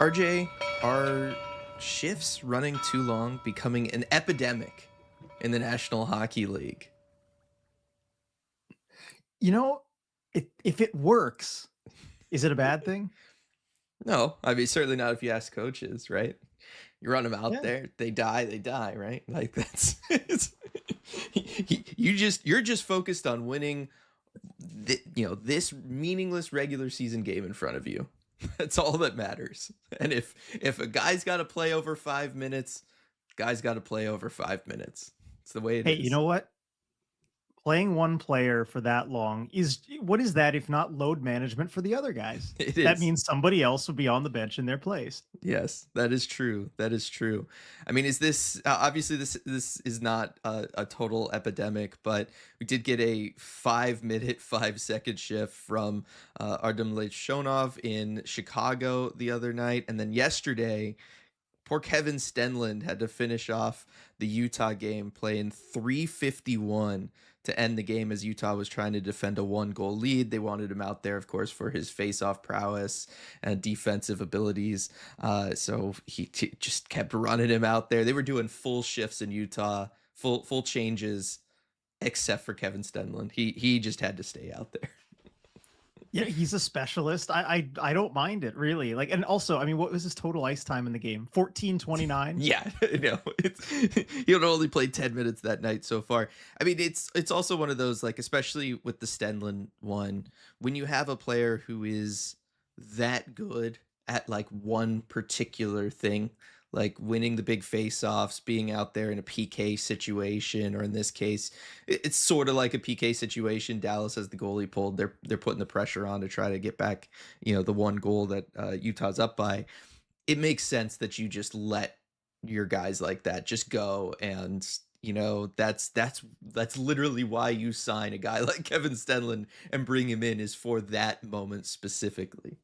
RJ, are shifts running too long becoming an epidemic in the National Hockey League? You know, if it works, is it a bad thing? No, I mean certainly not if you ask coaches, right? You run them out Yeah. there, they die, right? Like that's you're just focused on winning this meaningless regular season game in front of you. That's all that matters. And if a guy's got to play over 5 minutes, guy's got to play over 5 minutes. It's the way it Hey, you is. know what? Playing one player for that long is what is that if not load management for the other guys? It That is. means somebody else will be on the bench in their place. Yes, that is true. That is true. I mean, is this obviously this is not a total epidemic, but we did get a 5 minute 5 second shift from Artem Levshunov in Chicago the other night, and then yesterday, poor Kevin Stenlund had to finish off the Utah game playing 3:51 to end the game as Utah was trying to defend a 1 goal lead. They wanted him out there, of course, for his face-off prowess and defensive abilities. So just kept running him out there. They were doing full shifts in Utah, full changes, except for Kevin Stenlund. He just had to stay out there. Yeah, he's a specialist. I don't mind it really. Like, and also, I mean, what was his total ice time in the game? 14:29. Yeah, no, he only played 10 minutes that night so far. I mean, it's also one of those, like, especially with the Stenlund one, when you have a player who is that good at like one particular thing, like winning the big face-offs, being out there in a PK situation, or in this case, it's sort of like a PK situation. Dallas has the goalie pulled. They're putting the pressure on to try to get back, the 1 goal that Utah's up by. It makes sense that you just let your guys like that just go, and that's literally why you sign a guy like Kevin Stenlund and bring him in, is for that moment specifically.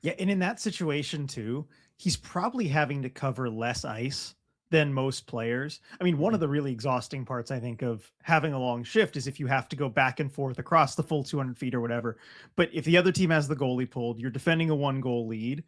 Yeah, and in that situation too, he's probably having to cover less ice than most players. I mean, one Mhm. of the really exhausting parts, I think, of having a long shift is if you have to go back and forth across the full 200 feet or whatever. But if the other team has the goalie pulled, you're defending a 1 goal lead.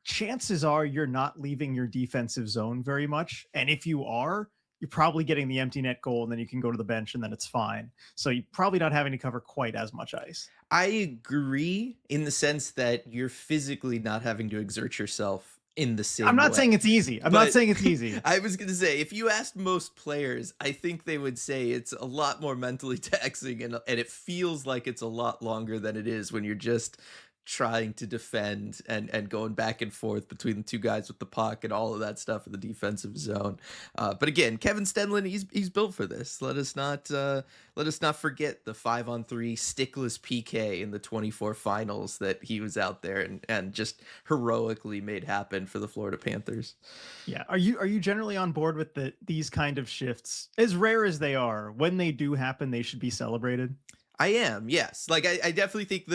Chances are you're not leaving your defensive zone very much. And if you are, you're probably getting the empty net goal and then you can go to the bench and then it's fine. So you're probably not having to cover quite as much ice. I agree in the sense that you're physically not having to exert yourself in the I'm same not way. saying it's easy. I'm not But saying it's easy. I was going to say, if you asked most players, I think they would say it's a lot more mentally taxing, and it feels like it's a lot longer than it is when you're just trying to defend and going back and forth between the two guys with the puck and all of that stuff in the defensive zone. But again, Kevin Stenlund, he's built for this. Let us not forget the 5-on-3 stickless PK in the 24 finals that he was out there and just heroically made happen for the Florida Panthers. Yeah. Are you generally on board with these kind of shifts? As rare as they are, when they do happen, they should be celebrated. I am, yes. Like I definitely think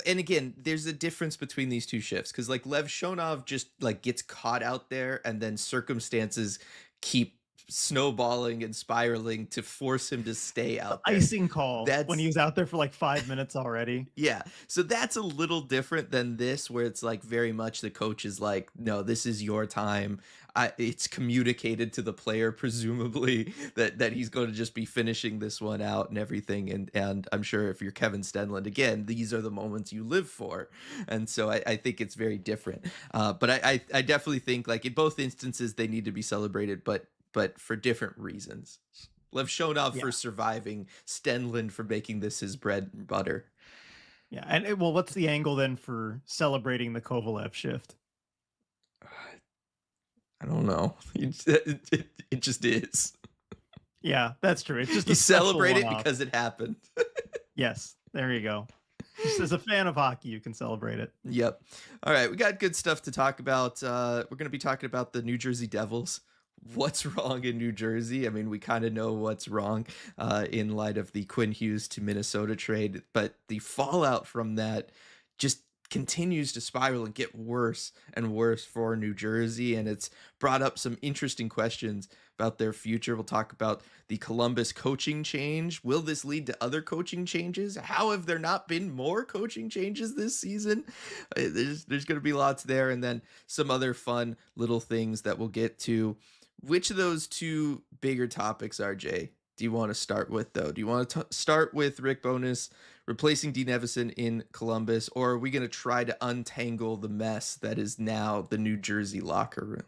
and again, there's a difference between these two shifts, because like Lev Shonov just like gets caught out there, and then circumstances keep snowballing and spiraling to force him to stay The out there. icing call when he That's was out there for like 5 minutes already. Yeah. So that's a little different than this, where it's like very much the coach is like, no, this is your time. It's communicated to the player, presumably, that he's going to just be finishing this one out and everything. And I'm sure if you're Kevin Stenlund, again, these are the moments you live for. And so I think it's very different. But I definitely think, like, in both instances they need to be celebrated, but for different reasons. Levshunov Yeah. for surviving, Stenlund for making this his bread and butter. Yeah. And well, what's the angle then for celebrating the Kovalev shift? I don't know. It just is. Yeah, that's true. It's just You a special celebrate one it off. because it happened. Yes. There you go. Just as a fan of hockey, you can celebrate it. Yep. All right, we got good stuff to talk about. We're going to be talking about the New Jersey Devils. What's wrong in New Jersey? I mean, we kind of know what's wrong in light of the Quinn Hughes to Minnesota trade, but the fallout from that just continues to spiral and get worse and worse for New Jersey. And it's brought up some interesting questions about their future. We'll talk about the Columbus coaching change. Will this lead to other coaching changes? How have there not been more coaching changes this season? There's going to be lots there. And then some other fun little things that we'll get to. Which of those two bigger topics, RJ, do you want to start with, though? Do you want to start with Rick Bowness replacing Dean Evison in Columbus, or are we going to try to untangle the mess that is now the New Jersey locker room?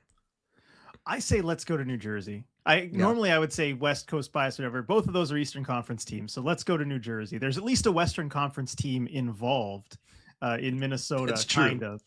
I say let's go to New Jersey. I Yeah, normally I would say West Coast bias, whatever. Both of those are Eastern Conference teams, so let's go to New Jersey. There's at least a Western Conference team involved in that's Minnesota, kind true. of.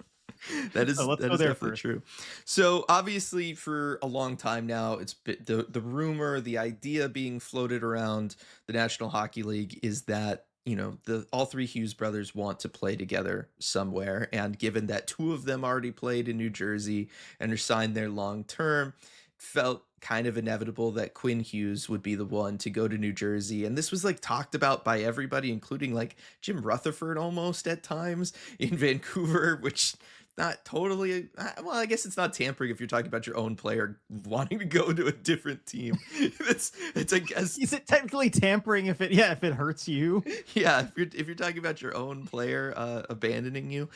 That So is let's that go is there definitely first. true. So obviously, for a long time now, it's been the rumor, the idea being floated around the National Hockey League is that the all three Hughes brothers want to play together somewhere, and given that two of them already played in New Jersey and are signed there long term, felt kind of inevitable that Quinn Hughes would be the one to go to New Jersey. And this was like talked about by everybody, including like Jim Rutherford almost at times in Vancouver, which not totally, well, I guess it's not tampering if you're talking about your own player wanting to go to a different team. It's I guess, Is it technically tampering if it hurts you? yeah, if you're talking about your own player abandoning you.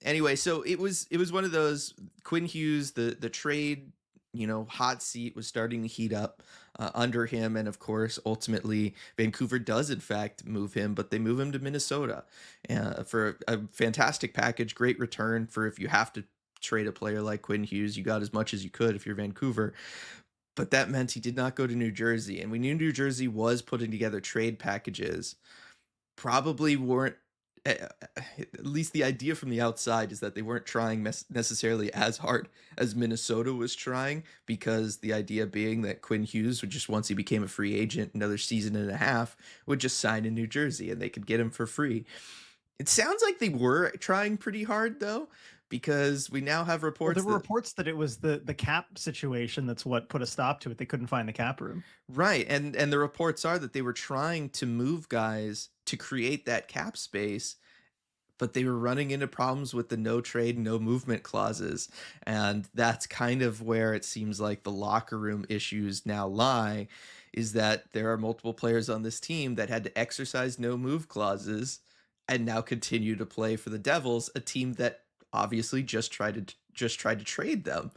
Anyway, so it was one of those. Quinn Hughes, the trade, hot seat was starting to heat up under him, and of course ultimately Vancouver does in fact move him, but they move him to Minnesota for a fantastic package, great return for if you have to trade a player like Quinn Hughes. You got as much as you could if you're Vancouver, but that meant he did not go to New Jersey, and we knew New Jersey was putting together trade packages. Probably weren't, at least the idea from the outside is that they weren't trying necessarily as hard as Minnesota was trying, because the idea being that Quinn Hughes would just, once he became a free agent, another season and a half, would just sign in New Jersey and they could get him for free. It sounds like they were trying pretty hard though, because we now have Well, there reports were that, reports that it was the cap situation that's what put a stop to it. They couldn't find the cap room. right, and the reports are that they were trying to move guys to create that cap space, but they were running into problems with the no trade, no movement clauses. And that's kind of where it seems like the locker room issues now lie, is that there are multiple players on this team that had to exercise no move clauses and now continue to play for the Devils, a team that obviously just tried to trade them,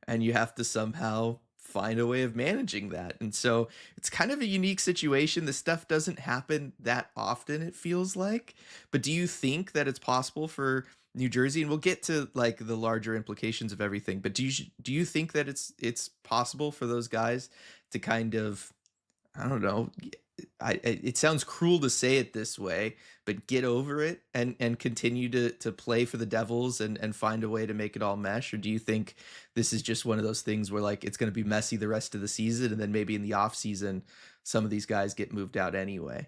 and you have to somehow find a way of managing that. And so it's kind of a unique situation. This stuff doesn't happen that often, it feels like. But do you think that it's possible for New Jersey, and we'll get to like the larger implications of everything, but do you think that it's possible for those guys to kind of, I don't know. It sounds cruel to say it this way, but get over it and continue to play for the Devils and find a way to make it all mesh? Or do you think this is just one of those things where like it's going to be messy the rest of the season, and then maybe in the off season some of these guys get moved out anyway?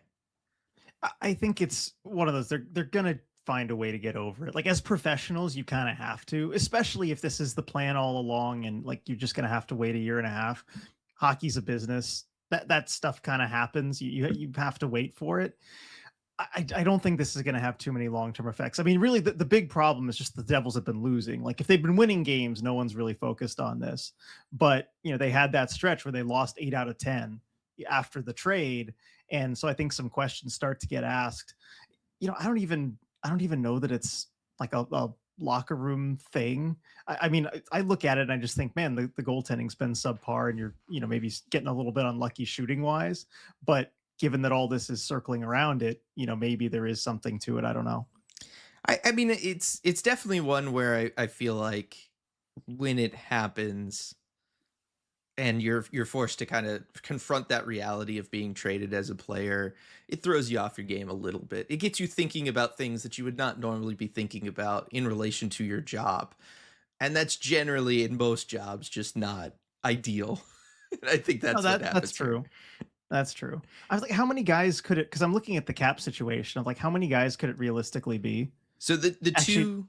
I think it's one of those. They're gonna find a way to get over it. Like as professionals, you kind of have to, especially if this is the plan all along, and like you're just gonna have to wait a year and a half. Hockey's a business. That stuff kind of happens. You have to wait for it. I don't think this is going to have too many long term effects. I mean, really, the big problem is just the Devils have been losing. Like if they've been winning games, no one's really focused on this. But they had that stretch where they lost 8 out of 10 after the trade, and so I think some questions start to get asked. I don't even know that it's like a locker room thing. I mean, I look at it and I just think, man, the goaltending's been subpar, and you're maybe getting a little bit unlucky shooting wise. But given that all this is circling around it, maybe there is something to it. I don't know. I mean, it's definitely one where I feel like when it happens and you're forced to kind of confront that reality of being traded as a player, it throws you off your game a little bit. It gets you thinking about things that you would not normally be thinking about in relation to your job. And that's generally in most jobs just not ideal. And I think No, that's what that's happens here. true. That's true. I was like, how many guys could it? Because I'm looking at the cap situation of like, how many guys could it realistically be? So the Actually, two,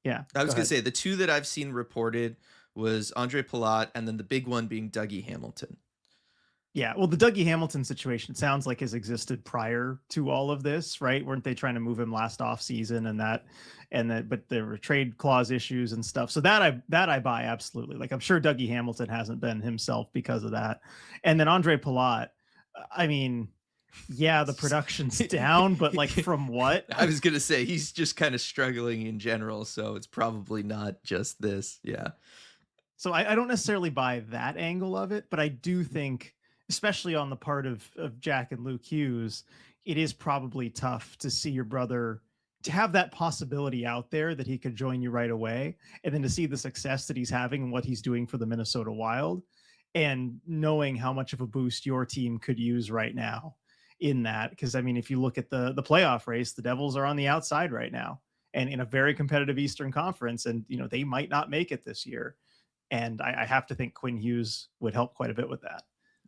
yeah. I Go was gonna ahead. say the two that I've seen reported was Andre Palat, and then the big one being Dougie Hamilton. Yeah, well, the Dougie Hamilton situation sounds like has existed prior to all of this, right? Weren't they trying to move him last off season but there were trade clause issues and stuff. So that I buy absolutely. Like I'm sure Dougie Hamilton hasn't been himself because of that. And then Andre Palat, I mean, yeah, the production's down, but like from what? I was gonna say he's just kind of struggling in general, so it's probably not just this. Yeah. So I don't necessarily buy that angle of it, but I do think, especially on the part of Jack and Luke Hughes, it is probably tough to see your brother to have that possibility out there that he could join you right away, and then to see the success that he's having and what he's doing for the Minnesota Wild, and knowing how much of a boost your team could use right now in that. Because I mean, if you look at the playoff race, the Devils are on the outside right now, and in a very competitive Eastern Conference, and they might not make it this year, and I have to think Quinn Hughes would help quite a bit with that.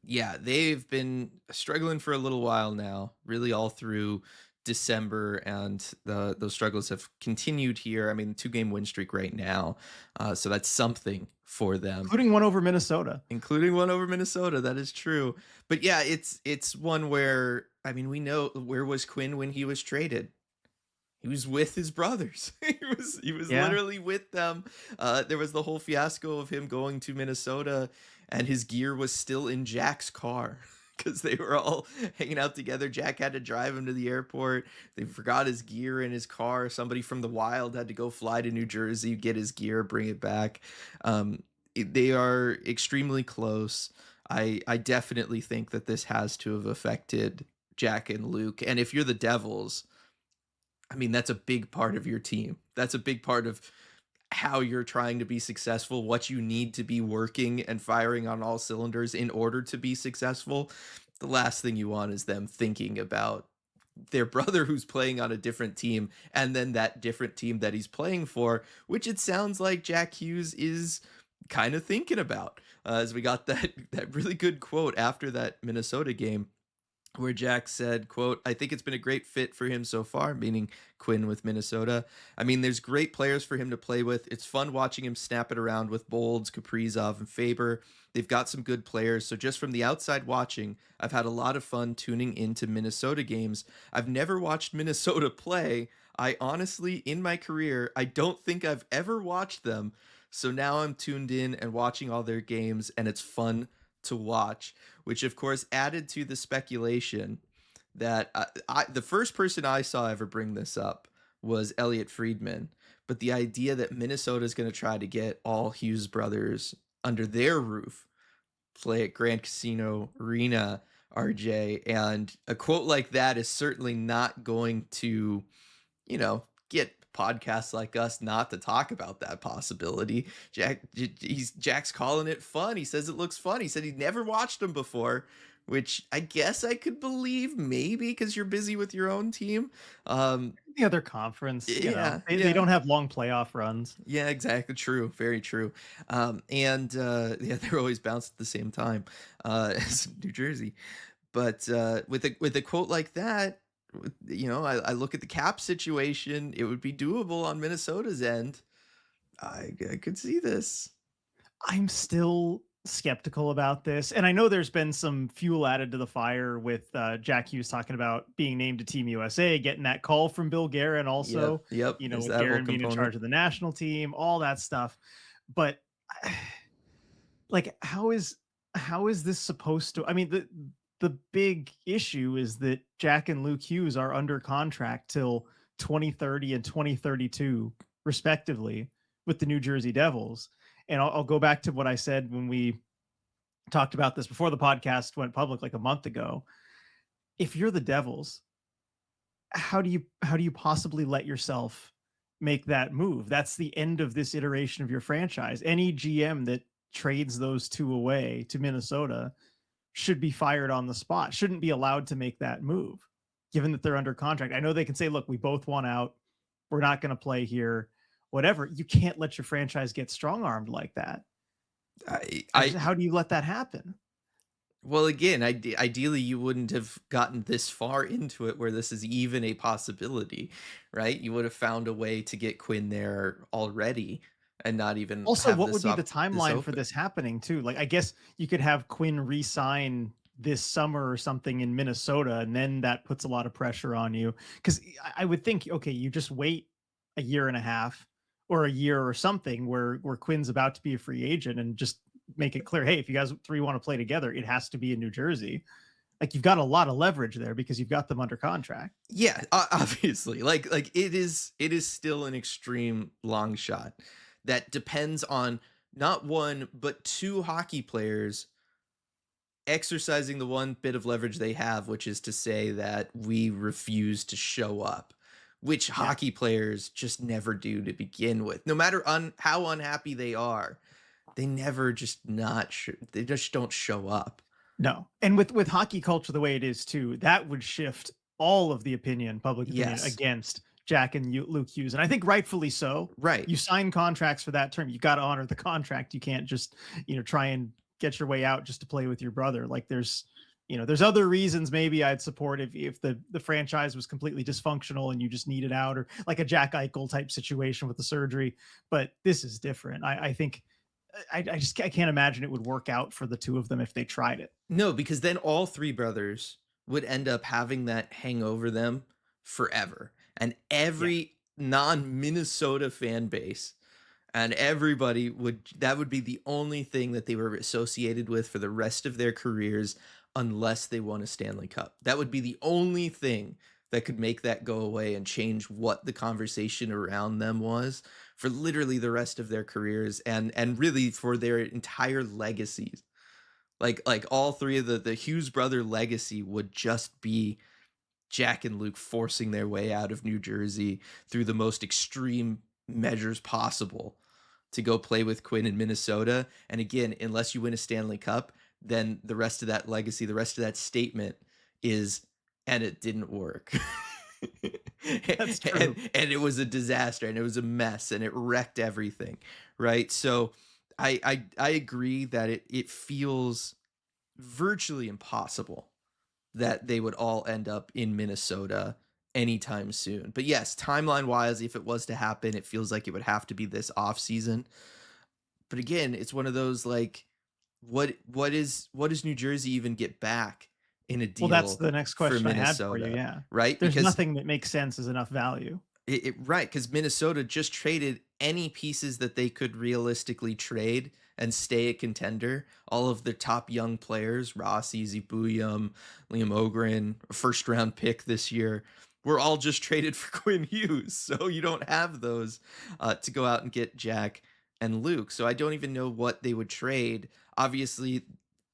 Yeah, they've been struggling for a little while now, really all through December, and those struggles have continued here. I mean, 2-game win streak right now, so that's something for them, Including one over Minnesota. including one over Minnesota. That is true, but yeah, it's one where I mean, we know where was Quinn when he was traded. He was with his brothers. He was Yeah. literally with them. There was the whole fiasco of him going to Minnesota, and his gear was still in Jack's car because they were all hanging out together. Jack had to drive him to the airport. They forgot his gear in his car. Somebody from the Wild had to go fly to New Jersey, get his gear, bring it back. They are extremely close. I definitely think that this has to have affected Jack and Luke. And if you're the Devils, I mean, that's a big part of your team. That's a big part of how you're trying to be successful, what you need to be working and firing on all cylinders in order to be successful. The last thing you want is them thinking about their brother who's playing on a different team and then that different team that he's playing for, which it sounds like Jack Hughes is kind of thinking about. As we got that really good quote after that Minnesota game where Jack said, quote, "I think it's been a great fit for him so far," meaning Quinn with Minnesota. "I mean, there's great players for him to play with. It's fun watching him snap it around with Bolds, Kaprizov, and Faber. They've got some good players. So just from the outside watching, I've had a lot of fun tuning into Minnesota games. I've never watched Minnesota play. I honestly, in my career, I don't think I've ever watched them. So now I'm tuned in and watching all their games, and it's fun to watch," which of course added to the speculation that the first person I saw ever bring this up was Elliot Friedman. But the idea that Minnesota is going to try to get all Hughes brothers under their roof, play at Grand Casino Arena, RJ, and a quote like that is certainly not going to, get podcasts like us not to talk about that possibility. Jack's calling it fun. He says it looks fun. He said he'd never watched them before, which I guess I could believe maybe because you're busy with your own team. The other conference, Yeah, they don't have long playoff runs. yeah, exactly. True, very true. And yeah, they're always bounced at the same time as New Jersey. But with a quote like that, I look at the cap situation. It would be doable on Minnesota's end. I could see this. I'm still skeptical about this. And I know there's been some fuel added to the fire with Jack Hughes talking about being named to Team USA, getting that call from Bill Guerin also, Yep, yep. There's with that whole Guerin being in component. charge of the national team, all that stuff. But like, how is this supposed to? I mean, the big issue is that Jack and Luke Hughes are under contract till 2030 and 2032, respectively, with the New Jersey Devils. And I'll go back to what I said when we talked about this before the podcast went public like a month ago. If you're the Devils, how do you possibly let yourself make that move? That's the end of this iteration of your franchise. Any GM that trades those two away to Minnesota should be fired on the spot, shouldn't be allowed to make that move, given that they're under contract. I know they can say, look, we both want out. We're not going to play here, whatever. You can't let your franchise get strong armed like that. I How do you let that happen? Well, again, ideally, you wouldn't have gotten this far into it where this is even a possibility, right? You would have found a way to get Quinn there already and not even Also, have what would be the this timeline for open. this happening too? Like, I guess you could have Quinn re-sign this summer or something in Minnesota, and then that puts a lot of pressure on you. Because I would think, okay, you just wait a year and a half or a year or something where Quinn's about to be a free agent, and just make it clear, hey, if you guys three want to play together, it has to be in New Jersey. Like, you've got a lot of leverage there because you've got them under contract. Yeah, obviously. Like it is still an extreme long shot that depends on not one but two hockey players exercising the one bit of leverage they have, which is to say that we refuse to show up, which Yeah. hockey players just never do to begin with. No matter how unhappy they are, they never just not they just don't show up. No. And with hockey culture the way it is too, that would shift all of the opinion, public opinion Yes. against Jack and Luke Hughes. And I think rightfully so. Right. You sign contracts for that term. You got to honor the contract. You can't just, try and get your way out just to play with your brother. Like, there's other reasons maybe I'd support if the franchise was completely dysfunctional and you just needed out, or like a Jack Eichel type situation with the surgery. But this is different. I think I can't imagine it would work out for the two of them if they tried it. No, because then all three brothers would end up having that hang over them forever. And Yeah. every non-Minnesota fan base and everybody that would be the only thing that they were associated with for the rest of their careers unless they won a Stanley Cup. That would be the only thing that could make that go away and change what the conversation around them was for literally the rest of their careers and really for their entire legacies. Like all three of the Hughes brother legacy would just be Jack and Luke forcing their way out of New Jersey through the most extreme measures possible to go play with Quinn in Minnesota. And again, unless you win a Stanley Cup, then the rest of that legacy, the rest of that statement is, and it didn't work. That's and true. and it was a disaster and it was a mess and it wrecked everything. Right. So I agree that it feels virtually impossible that they would all end up in Minnesota anytime soon. But yes, timeline wise, if it was to happen, it feels like it would have to be this off season. But again, it's one of those like, what does New Jersey even get back in a Well, that's deal the next for question I had for you. Minnesota, Yeah. right? There's Because nothing that makes sense as enough value. right, because Minnesota just traded any pieces that they could realistically trade and stay a contender. All of the top young players, Rossi, Zibuyum, Liam Ogren, a first round pick this year, were all just traded for Quinn Hughes. So you don't have those to go out and get Jack and Luke. So I don't even know what they would trade. Obviously,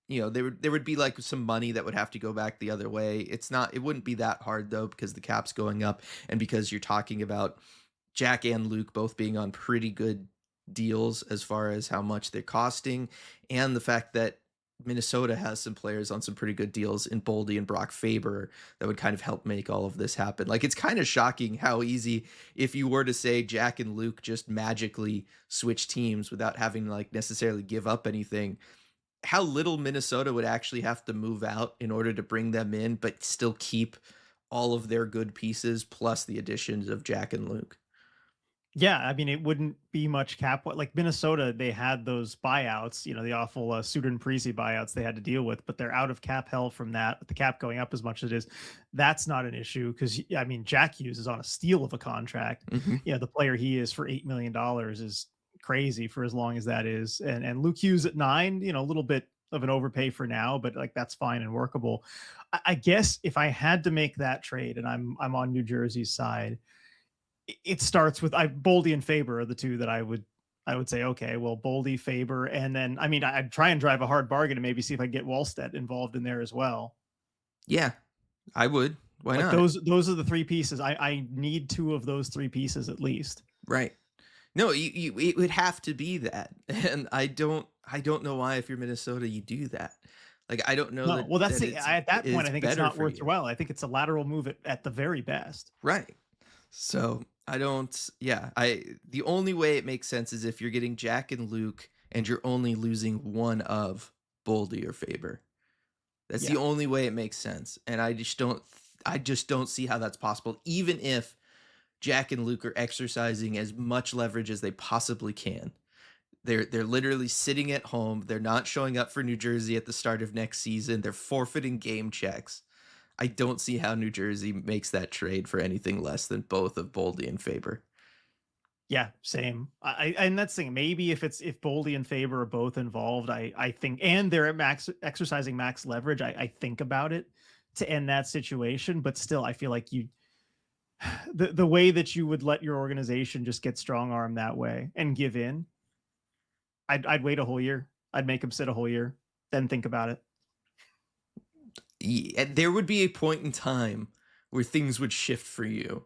there would be like some money that would have to go back the other way. It wouldn't be that hard though, because the cap's going up and because you're talking about Jack and Luke both being on pretty good deals as far as how much they're costing, and the fact that Minnesota has some players on some pretty good deals in Boldy and Brock Faber that would kind of help make all of this happen. Like, it's kind of shocking how easy, if you were to say Jack and Luke just magically switch teams without having to like necessarily give up anything, how little Minnesota would actually have to move out in order to bring them in, but still keep all of their good pieces plus the additions of Jack and Luke. Yeah, I mean, it wouldn't be much cap. Like Minnesota, they had those buyouts, the awful Suter and Parisi buyouts they had to deal with, but they're out of cap hell from that. With the cap going up as much as it is, that's not an issue because I mean, Jack Hughes is on a steal of a contract. Mhm. The player he is for $8 million is crazy for as long as that is, and Luke Hughes at 9, a little bit of an overpay for now, but like that's fine and workable. I guess if I had to make that trade, and I'm on New Jersey's side, it starts with Boldy and Faber are the two that I would say, okay, well, Boldy, Faber, and then I mean, I'd try and drive a hard bargain and maybe see if I get Wallstedt involved in there as well. Yeah, I would. Why Like not? those are the three pieces. I need two of those three pieces at least. Right. No, it would have to be that. And I don't know why if you're Minnesota you do that. Like, I don't know No, that well, that's that the it's at that point, it's I think it's better not for worth your you. while. I think it's a lateral move at the very best. Right. So, I don't yeah, I the only way it makes sense is if you're getting Jack and Luke and you're only losing one of Boldy or Faber. That's the Yeah. only way it makes sense. And I just don't see how that's possible, even if Jack and Luke are exercising as much leverage as they possibly can. They're literally sitting at home. They're not showing up for New Jersey at the start of next season. They're forfeiting game checks. I don't see how New Jersey makes that trade for anything less than both of Boldy and Faber. Yeah, same. And that's the thing. Maybe if Boldy and Faber are both involved, I think, and they're at max exercising max leverage, I think about it to end that situation. But still, I feel like the way that you would let your organization just get strong arm that way and give in, I'd wait a whole year. I'd make him sit a whole year, then think about it. There would be a point in time where things would shift for you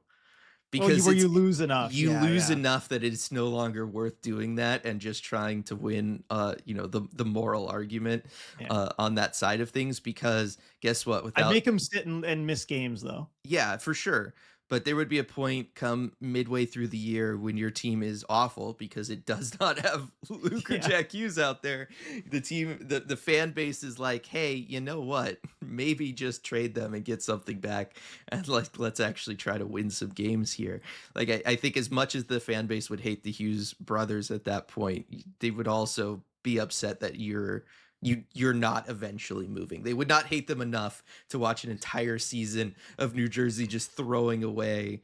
Well, because where you lose enough. you Yeah, lose yeah, enough that it's no longer worth doing that and just trying to win the moral argument yeah. on that side of things, because guess what, I'd without make him sit and miss games though. yeah, for sure. But there would be a point come midway through the year when your team is awful because it does not have Luke or Yeah. Jack Hughes out there. The fan base is like, hey, you know what? Maybe just trade them and get something back, and like let's actually try to win some games here. Like I think as much as the fan base would hate the Hughes brothers at that point, they would also be upset that you're not eventually moving. They would not hate them enough to watch an entire season of New Jersey just throwing away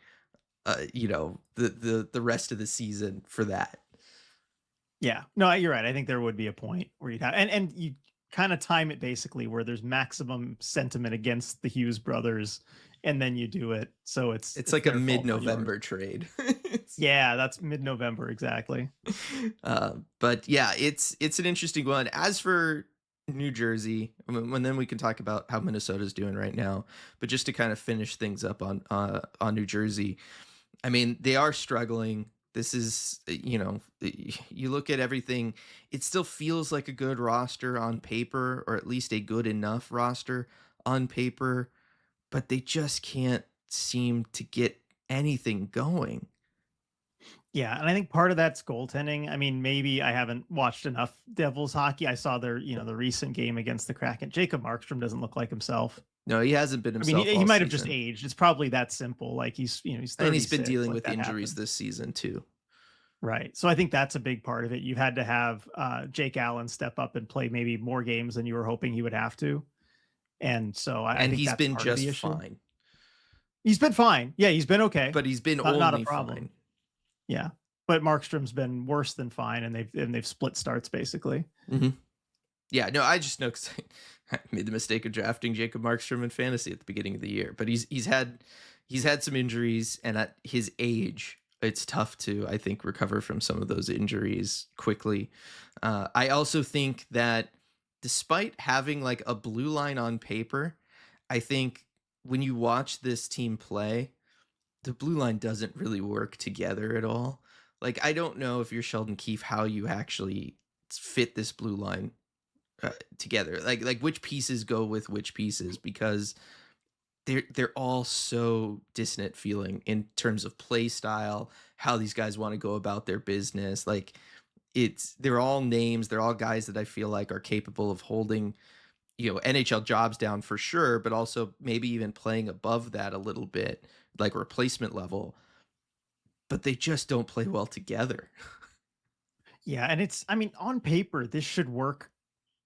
the rest of the season for that. Yeah. No, you're right. I think there would be a point where you'd have, and you kind of time it basically where there's maximum sentiment against the Hughes brothers, and then you do it. So It's it's like a their fault, not yours. mid-November trade. Yeah, that's mid-November exactly. But yeah, it's an interesting one. As for New Jersey, and then we can talk about how Minnesota's doing right now. But just to kind of finish things up on New Jersey, I mean, they are struggling. This is, you look at everything, it still feels like a good roster on paper, or at least a good enough roster on paper, but they just can't seem to get anything going. Yeah, and I think part of that's goaltending. I mean, maybe I haven't watched enough Devils hockey. I saw the recent game against the Kraken. Jacob Markstrom doesn't look like himself. No, he hasn't been I mean, himself he all might have just season. aged. It's probably that simple. Like he's And he's been 36. dealing Like with that injuries happens. this season too. Right. So I think that's a big part of it. You had to have Jake Allen step up and play maybe more games than you were hoping he would have to. And so I And think he's that's been part of the just issue. fine. He's been fine. Yeah, he's been okay. But he's been Not a only problem. fine. Yeah. But Markstrom's been worse than fine, and they've split starts basically. Mm-hmm. Yeah, no, I just know because I made the mistake of drafting Jacob Markstrom in fantasy at the beginning of the year. But he's had some injuries, and at his age, it's tough to, I think, recover from some of those injuries quickly. I also think that despite having like a blue line on paper, I think when you watch this team play, the blue line doesn't really work together at all. Like, I don't know if you're Sheldon Keefe, how you actually fit this blue line together. Like which pieces go with which pieces, because they're all so dissonant feeling in terms of play style, how these guys want to go about their business. Like they're all names, they're all guys that I feel like are capable of holding NHL jobs down for sure, but also maybe even playing above that a little bit, like replacement level. But they just don't play well together. Yeah, and I mean, on paper, this should work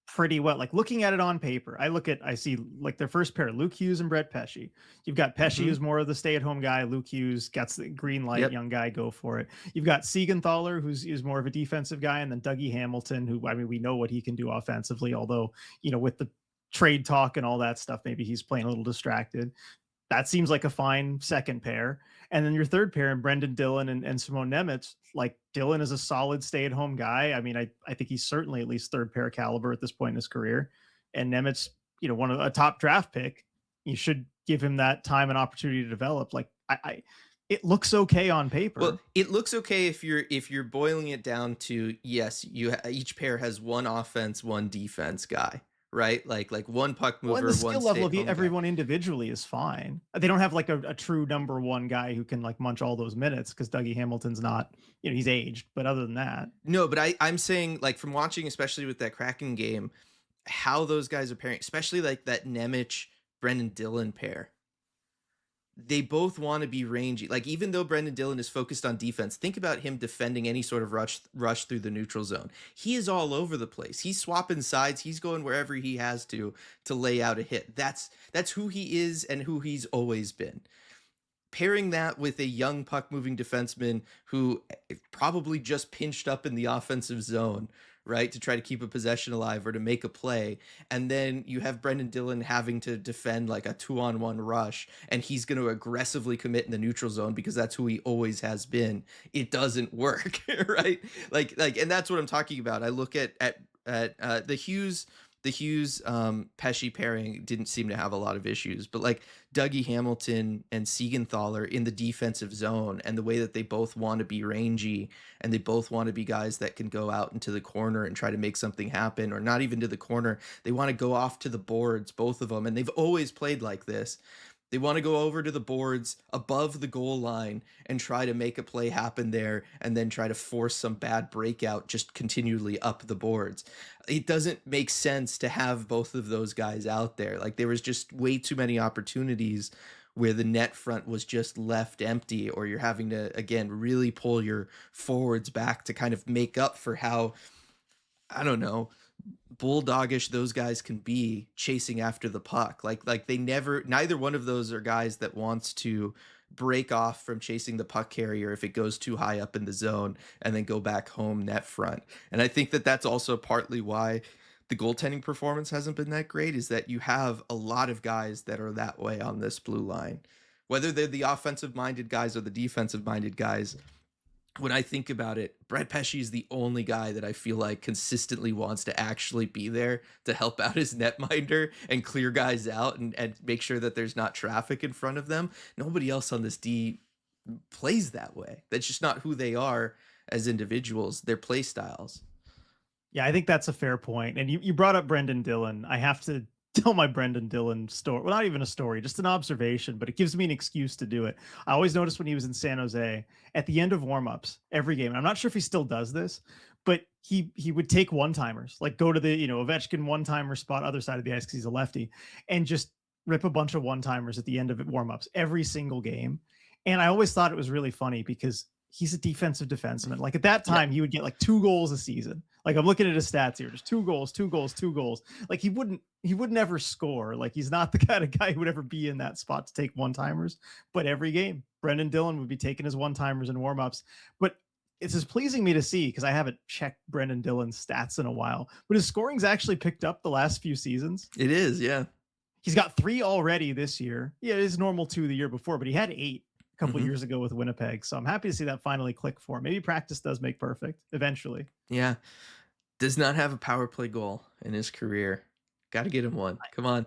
pretty well. Like looking at it on paper, I see like their first pair, Luke Hughes and Brett Pesce. You've got Pesce, Mhm. who's more of the stay-at-home guy. Luke Hughes gets the green light, Yep. young guy, go for it. You've got Siegenthaler, who's more of a defensive guy, and then Dougie Hamilton, who, I mean, we know what he can do offensively, although, with the trade talk and all that stuff, maybe he's playing a little distracted. That seems like a fine second pair. And then your third pair in Brendan Dillon and Simone Nemeth, like Dillon is a solid stay-at-home guy. I mean, I think he's certainly at least third pair caliber at this point in his career. And Nemeth's, one of a top draft pick. You should give him that time and opportunity to develop. Like it looks okay on paper. Well, it looks okay if you're boiling it down to, yes, each pair has one offense, one defense guy, right? Like one puck Well, and mover, the one skill level of stay-at-home guy. everyone individually is fine. They don't have like a true number one guy who can like munch all those minutes because Dougie Hamilton's not, he's aged. But other than that, No, but I'm saying, like, from watching, especially with that Kraken game, how those guys are pairing, especially like that Nemeth Brendan Dillon pair. they both want to be rangy. Like even though Brendan Dillon is focused on defense, think about him defending any sort of rush through the neutral zone. He is all over the place. He's swapping sides. He's going wherever he has to lay out a hit. That's who he is and who he's always been. Pairing that with a young puck moving defenseman who probably just pinched up in the offensive zone, right, to try to keep a possession alive or to make a play. And then you have Brendan Dillon having to defend like a 2-on-1 rush, and he's going to aggressively commit in the neutral zone because that's who he always has been. It doesn't work, right? And that's what I'm talking about. I look at the Hughes Pesci pairing didn't seem to have a lot of issues, but like Dougie Hamilton and Siegenthaler in the defensive zone, and the way that they both want to be rangy and they both want to be guys that can go out into the corner and try to make something happen, or not even to the corner. They want to go off to the boards, both of them, and they've always played like this. They want to go over to the boards above the goal line and try to make a play happen there and then try to force some bad breakout just continually up the boards. It doesn't make sense to have both of those guys out there. Like there was just way too many opportunities where the net front was just left empty, or you're having to, again, really pull your forwards back to kind of make up for how, I don't know, bulldogish those guys can be chasing after the puck. Like they never, neither one of those are guys that wants to break off from chasing the puck carrier if it goes too high up in the zone and then go back home net front. And I think that that's also partly why the goaltending performance hasn't been that great, is that you have a lot of guys that are that way on this blue line, whether they're the offensive minded guys or the defensive minded guys. When I think about it, Brett Pesci is the only guy that I feel like consistently wants to actually be there to help out his netminder and clear guys out and make sure that there's not traffic in front of them. Nobody else on this D plays that way. That's just not who they are as individuals, their play styles. Yeah, I think that's a fair point. And you brought up Brendan Dillon. I have to tell my Brendan Dillon story. Well, not even a story, just an observation, but it gives me an excuse to do it. I always noticed when he was in San Jose at the end of warmups every game, and I'm not sure if he still does this, but he would take one-timers, like go to the, Ovechkin one-timer spot, other side of the ice because he's a lefty, and just rip a bunch of one-timers at the end of warmups every single game. And I always thought it was really funny because he's a defensive defenseman. Like at that time, he would get like 2 goals a season. Like I'm looking at his stats here, just 2 goals, 2 goals, 2 goals. Like he would never score. Like he's not the kind of guy who would ever be in that spot to take one-timers. But every game, Brendan Dillon would be taking his one-timers and warmups. But it's just pleasing me to see, because I haven't checked Brendan Dillon's stats in a while, but his scoring's actually picked up the last few seasons. It is, yeah. He's got 3 already this year. Yeah, it is normal 2 the year before, but he had 8 a couple years ago with Winnipeg. So I'm happy to see that finally click for him. Maybe practice does make perfect eventually. Yeah. Does not have a power play goal in his career. Got to get him one. Come on.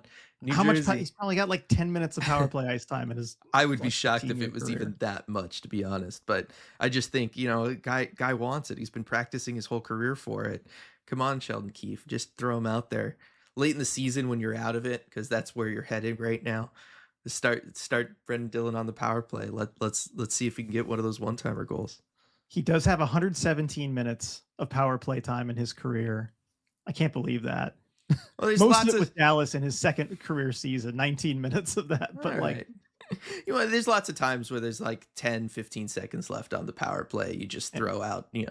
How much time? He's probably got like 10 minutes of power play ice time in his. I would be shocked if it was even that much, to be honest. But I just think, guy wants it. He's been practicing his whole career for it. Come on, Sheldon Keefe. Just throw him out there late in the season when you're out of it, because that's where you're headed right now. Start Brendan Dillon on the power play. Let's see if we can get one of those one-timer goals. He does have 117 minutes of power play time in his career. I can't believe that. Well, there's most of it with Dallas in his second career season, 19 minutes of that. But right. There's lots of times where there's like 10, 15 seconds left on the power play. You just throw out, you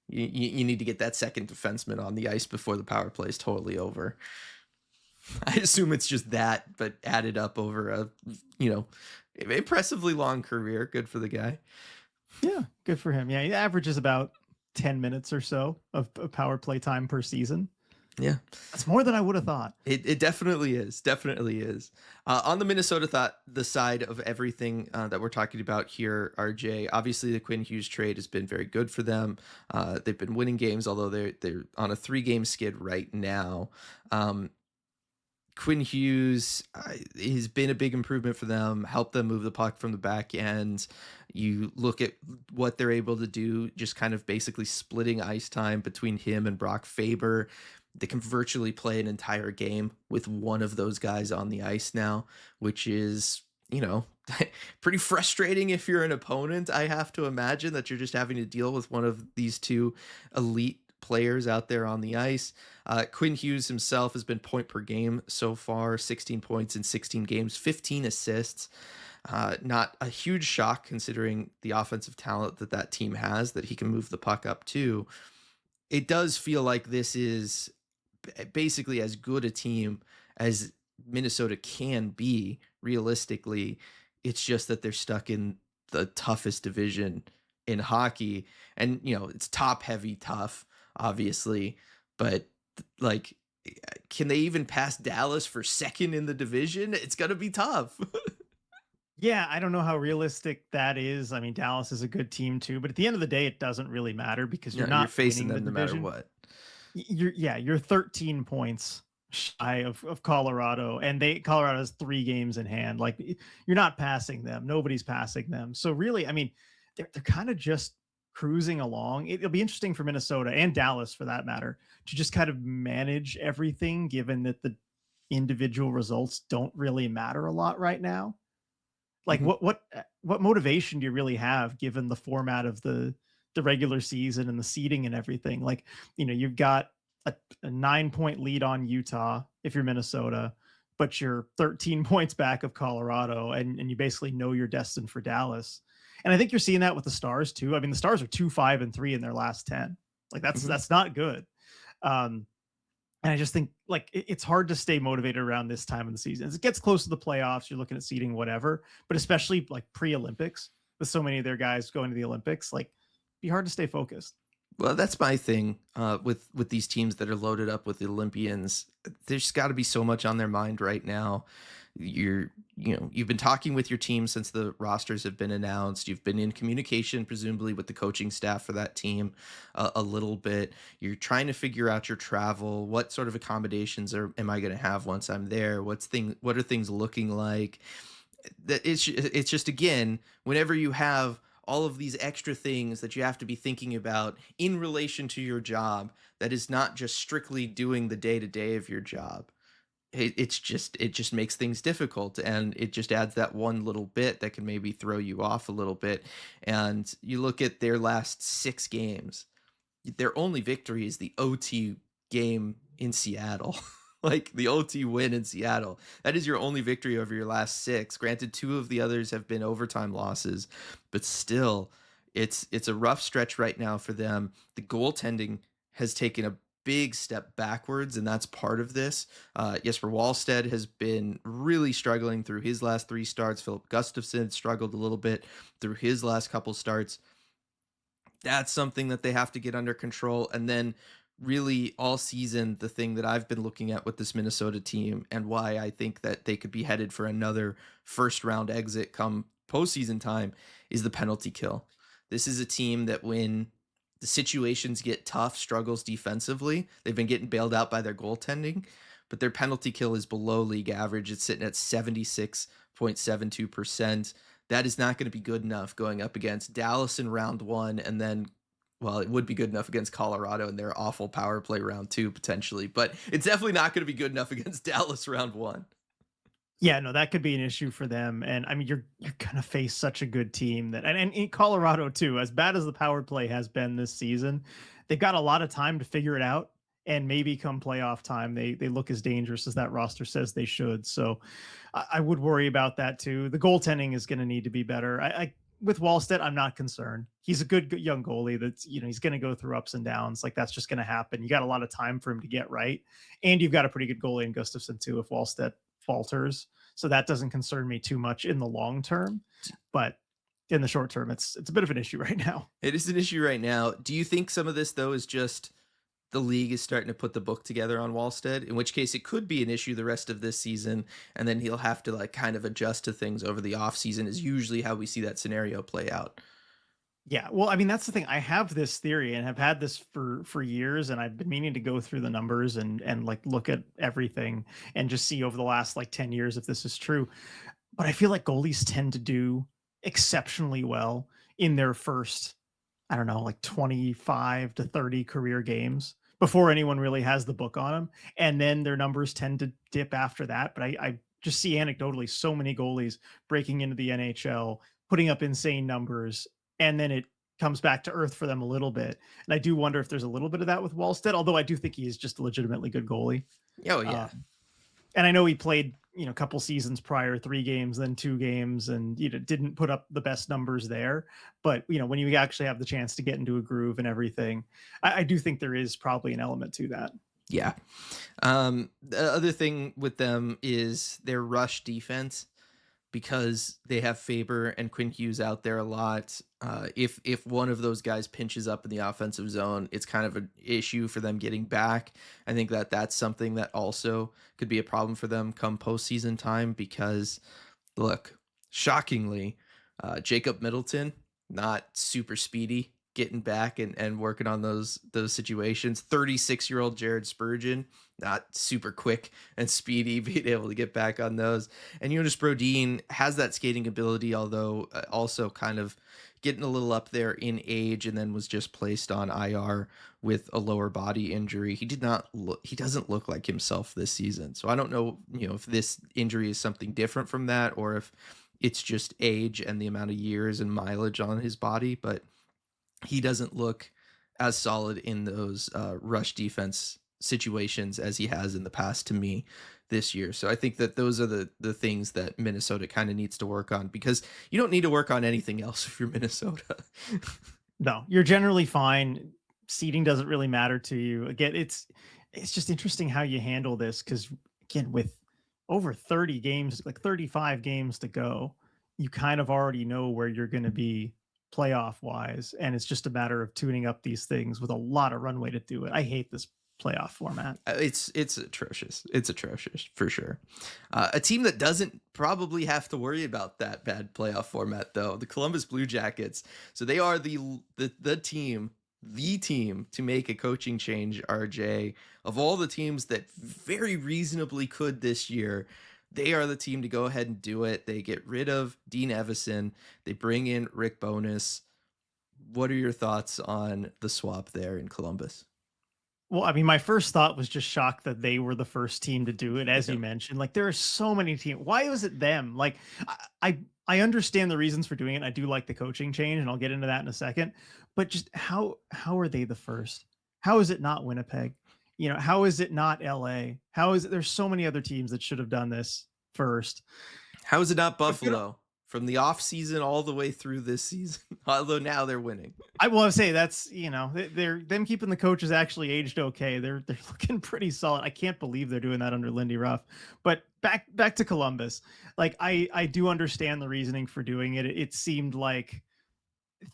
need to get that second defenseman on the ice before the power play is totally over. I assume it's just that, but added up over a, impressively long career. Good for the guy. Yeah, good for him. Yeah, he averages about 10 minutes or so of power play time per season. Yeah. That's more than I would have thought. It definitely is. Definitely is. On the Minnesota the side of everything that we're talking about here, RJ, obviously the Quinn Hughes trade has been very good for them. They've been winning games, although they're on a 3-game skid right now. Quinn Hughes has been a big improvement for them, helped them move the puck from the back end. You look at what they're able to do, just kind of basically splitting ice time between him and Brock Faber. They can virtually play an entire game with one of those guys on the ice now, which is, pretty frustrating if you're an opponent. I have to imagine that you're just having to deal with one of these 2 elite players out there on the ice. Quinn Hughes himself has been point per game so far, 16 points in 16 games, 15 assists. Not a huge shock considering the offensive talent that that team has, that he can move the puck up too. It does feel like this is basically as good a team as Minnesota can be realistically. It's just that they're stuck in the toughest division in hockey. And, it's top heavy tough, obviously. But, like, can they even pass Dallas for second in the division? It's going to be tough. Yeah, I don't know how realistic that is. I mean, Dallas is a good team too, but at the end of the day, it doesn't really matter because you're You're not facing winning the them no matter division. what. You're 13 points shy of Colorado, and Colorado has 3 games in hand. Like, you're not passing them. Nobody's passing them. So really, I mean, they're kind of just cruising along. It'll be interesting for Minnesota and Dallas, for that matter, to just kind of manage everything, given that the individual results don't really matter a lot right now. Like, Mhm. what motivation do you really have, given the format of the regular season and the seeding and everything? Like, you've got a 9 point lead on Utah if you're Minnesota, but you're 13 points back of Colorado, and you basically know you're destined for Dallas. And I think you're seeing that with the Stars too. I mean, the Stars are 2-5-3 in their last 10. Like, that's Mhm. that's not good. Um, and I just think, like, it's hard to stay motivated around this time of the season. As it gets close to the playoffs, you're looking at seeding, whatever, but especially like pre-Olympics, with so many of their guys going to the Olympics, like, be hard to stay focused. Well, that's my thing with these teams that are loaded up with Olympians. There's got to be so much on their mind right now. You've been talking with your team since the rosters have been announced. You've been in communication, presumably, with the coaching staff for that team a little bit. You're trying to figure out your travel. What sort of accommodations am I going to have once I'm there? What are things looking like? That it's just, again, whenever you have all of these extra things that you have to be thinking about in relation to your job, that is not just strictly doing the day to day of your job. It just makes things difficult, and it just adds that one little bit that can maybe throw you off a little bit. And you look at their last 6 games, their only victory is the OT game in Seattle. Like, the OT win in Seattle. That is your only victory over your last 6. Granted, 2 of the others have been overtime losses, but still, it's a rough stretch right now for them. The goaltending has taken a big step backwards, and that's part of this. Jesper Wallstedt has been really struggling through his last 3 starts. Philip Gustafson struggled a little bit through his last couple starts. That's something that they have to get under control. And then, really, all season, the thing that I've been looking at with this Minnesota team, and why I think that they could be headed for another first round exit come postseason time, is the penalty kill. This is a team that, when the situations get tough, struggles defensively. They've been getting bailed out by their goaltending, but their penalty kill is below league average. It's sitting at 76.72%. That is not going to be good enough going up against Dallas in round one. And then, well, it would be good enough against Colorado in their awful power play round two, potentially, but it's definitely not going to be good enough against Dallas round one. Yeah, no, that could be an issue for them. And I mean, you're gonna face such a good team that, and in Colorado too, as bad as the power play has been this season, they've got a lot of time to figure it out. And maybe come playoff time, they look as dangerous as that roster says they should. So I would worry about that too. The goaltending is going to need to be better. I with Wallstedt, I'm not concerned. He's a good young goalie. That's, he's going to go through ups and downs. Like, that's just going to happen. You got a lot of time for him to get right, and you've got a pretty good goalie in Gustafson too, if Wallstedt falters. So that doesn't concern me too much in the long term, but in the short term, it's a bit of an issue right now. It is an issue right now. Do you think some of this, though, is just the league is starting to put the book together on Wallstead, in which case it could be an issue the rest of this season, and then he'll have to, like, kind of adjust to things over the offseason, is usually how we see that scenario play out. Yeah, well, I mean, that's the thing. I have this theory and have had this for years, and I've been meaning to go through the numbers and like look at everything and just see over the last like 10 years if this is true. But I feel like goalies tend to do exceptionally well in their first, I don't know, like 25 to 30 career games before anyone really has the book on them. And then their numbers tend to dip after that. But I just see anecdotally so many goalies breaking into the NHL, putting up insane numbers, and then it comes back to earth for them a little bit. And I do wonder if there's a little bit of that with Wallstedt, although I do think he is just a legitimately good goalie. Oh, yeah. Um, and I know he played a couple seasons prior, 3 games, then 2 games, and didn't put up the best numbers there. But when you actually have the chance to get into a groove and everything, I do think there is probably an element to that. Yeah. The other thing with them is their rush defense, because they have Faber and Quinn Hughes out there a lot. If one of those guys pinches up in the offensive zone, it's kind of an issue for them getting back. I think that that's something that also could be a problem for them come postseason time, because look, shockingly, Jacob Middleton, not super speedy getting back and working on those situations. 36-year-old Jared Spurgeon, not super quick and speedy, being able to get back on those. And Jonas Brodin has that skating ability, although also kind of getting a little up there in age, and then was just placed on IR with a lower body injury. He doesn't look like himself this season. So I don't know, if this injury is something different from that, or if it's just age and the amount of years and mileage on his body, but he doesn't look as solid in those rush defense situations as he has in the past to me this year. So I think that those are the things that Minnesota kind of needs to work on, because you don't need to work on anything else if you're Minnesota. No, you're generally fine. Seating doesn't really matter to you. Again, it's just interesting how you handle this, because again, with over 30 games, like 35 games to go, you kind of already know where you're going to be playoff wise, and it's just a matter of tuning up these things with a lot of runway to do it. I hate this playoff format. It's atrocious. It's atrocious for sure. A team that doesn't probably have to worry about that bad playoff format, though, the Columbus Blue Jackets. So they are the team to make a coaching change. RJ, of all the teams that very reasonably could this year, they are the team to go ahead and do it. They get rid of Dean Evison. They bring in Rick Bowness. What are your thoughts on the swap there in Columbus? Well, I mean, my first thought was just shocked that they were the first team to do it, as Yeah. you mentioned. Like, there are so many teams. Why was it them? Like, I I understand the reasons for doing it. I do like the coaching change, and I'll get into that in a second. But just how are they the first? How is it not Winnipeg? How is it not LA? How is it? There's so many other teams that should have done this first. How is it not But good. Buffalo from the off season all the way through this season? Although now they're winning. I will say that's they're them keeping the coaches actually aged okay. They're looking pretty solid. I can't believe they're doing that under Lindy Ruff. But back to Columbus. Like I do understand the reasoning for doing it. It seemed like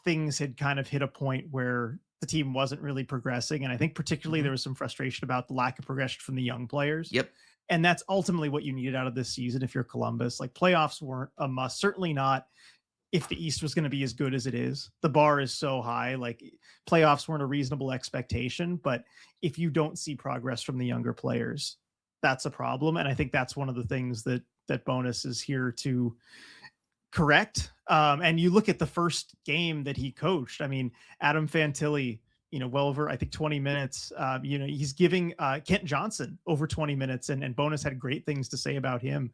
things had kind of hit a point where the team wasn't really progressing, and I think particularly Mhm. there was some frustration about the lack of progression from the young players. Yep. And that's ultimately what you needed out of this season if you're Columbus. Like playoffs weren't a must. Certainly not if the East was going to be as good as it is. The bar is so high. Like playoffs weren't a reasonable expectation, but if you don't see progress from the younger players, that's a problem. And I think that's one of the things that Bonus is here to correct. And you look at the first game that he coached. I mean, Adam Fantilli, well over I think 20 minutes. He's giving Kent Johnson over 20 minutes, and Bonus had great things to say about him.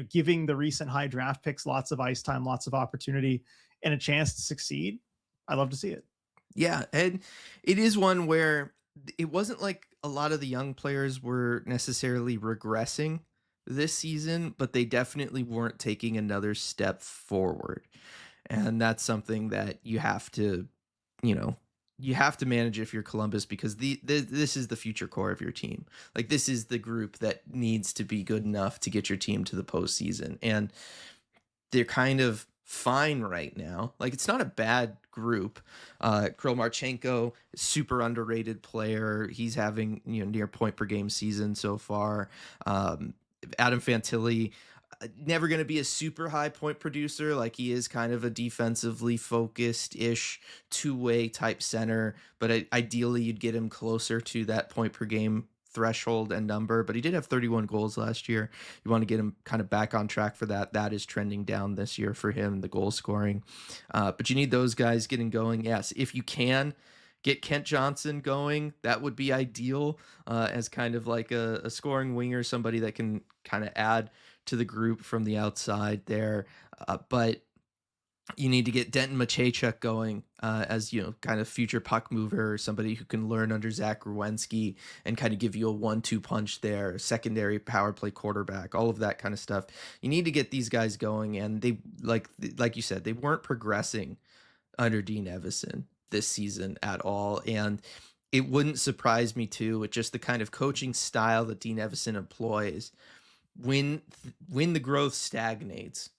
Giving the recent high draft picks lots of ice time, lots of opportunity, and a chance to succeed. I love to see it. Yeah, and it is one where it wasn't like a lot of the young players were necessarily regressing this season, but they definitely weren't taking another step forward. And that's something that you know, you have to manage if you're Columbus, because this is the future core of your team. Like this is the group that needs to be good enough to get your team to the postseason. And they're kind of fine right now. Like it's not a bad group. Kromachenko, super underrated player. He's having near point per game season so far. Adam Fantilli, never going to be a super high point producer. Like he is kind of a defensively focused ish two-way type center, but ideally you'd get him closer to that point per game threshold and number. But he did have 31 goals last year. You want to get him kind of back on track for that. That is trending down this year for him, the goal scoring. But you need those guys getting going. Yes, if you can get Kent Johnson going, that would be ideal, as kind of like a scoring winger, somebody that can kind of add to the group from the outside there. But You need to get Denton Mateychuk going as kind of future puck mover, or somebody who can learn under Zach Grwenski and kind of give you a 1-2 punch there, a secondary power play quarterback, all of that kind of stuff. You need to get these guys going, and they like you said, they weren't progressing under Dean Evison this season at all, and it wouldn't surprise me too with just the kind of coaching style that Dean Evison employs when the growth stagnates,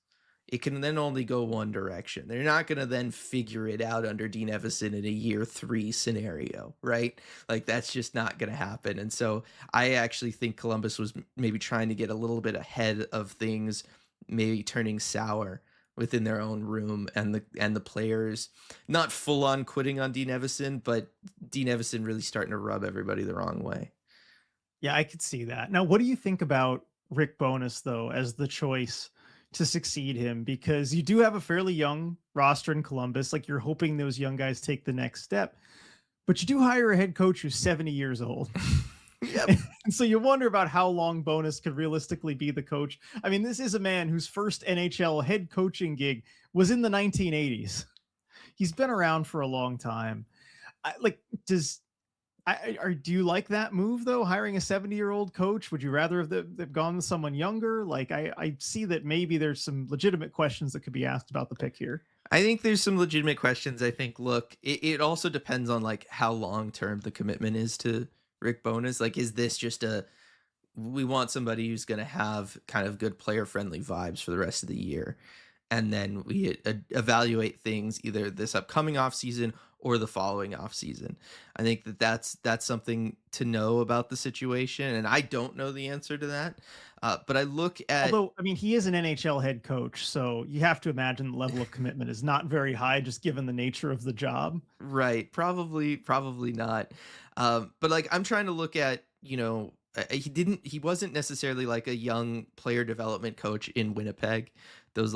it can then only go one direction. They're not going to then figure it out under Dean Evison in a year 3 scenario, right? Like that's just not going to happen. And so I actually think Columbus was maybe trying to get a little bit ahead of things, maybe turning sour within their own room, and the players not full on quitting on Dean Evison, but Dean Evison really starting to rub everybody the wrong way. Yeah, I could see that. Now, what do you think about Rick Bowness though as the choice to succeed him? Because you do have a fairly young roster in Columbus. Like you're hoping those young guys take the next step, but you do hire a head coach who's 70 years old. Yep. And so you wonder about how long Bowness could realistically be the coach. I mean, this is a man whose first NHL head coaching gig was in the 1980s. He's been around for a long time. Like, do you like that move though? Hiring a 70-year-old coach? Would you rather they've gone with someone younger? Like, I see that maybe there's some legitimate questions that could be asked about the pick here. I think there's some legitimate questions. I think, look, it also depends on like how long term the commitment is to Rick Bowness. Like, is this just we want somebody who's going to have kind of good player friendly vibes for the rest of the year, and then we evaluate things either this upcoming off season or the following off season. I think that's something to know about the situation, and I don't know the answer to that. But I look at Although, I mean, he is an NHL head coach, so you have to imagine the level of commitment is not very high, just given the nature of the job. right, probably not. But like I'm trying to look at, he wasn't necessarily like a young player development coach in Winnipeg those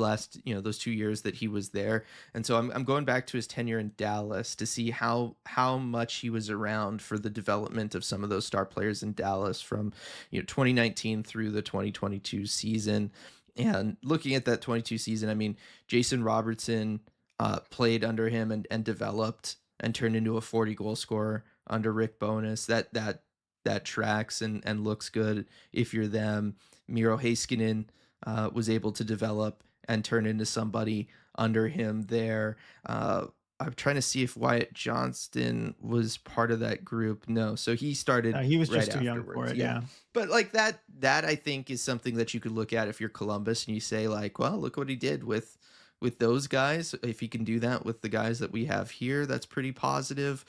2 years that he was there. And so I'm going back to his tenure in Dallas to see how much he was around for the development of some of those star players in Dallas from 2019 through the 2022 season. And looking at that 22 season, I mean, Jason Robertson played under him and developed and turned into a 40 goal scorer under Rick Bowness. That tracks and looks good if you're them. Miro Heiskanen was able to develop and turn into somebody under him there. I'm trying to see if Wyatt Johnston was part of that group. No, so he started He was right just too young for afterwards. it. Yeah, Yeah. but like that I think is something that you could look at if you're Columbus and you say like, well, look what he did with those guys. If he can do that with the guys that we have here, that's pretty positive.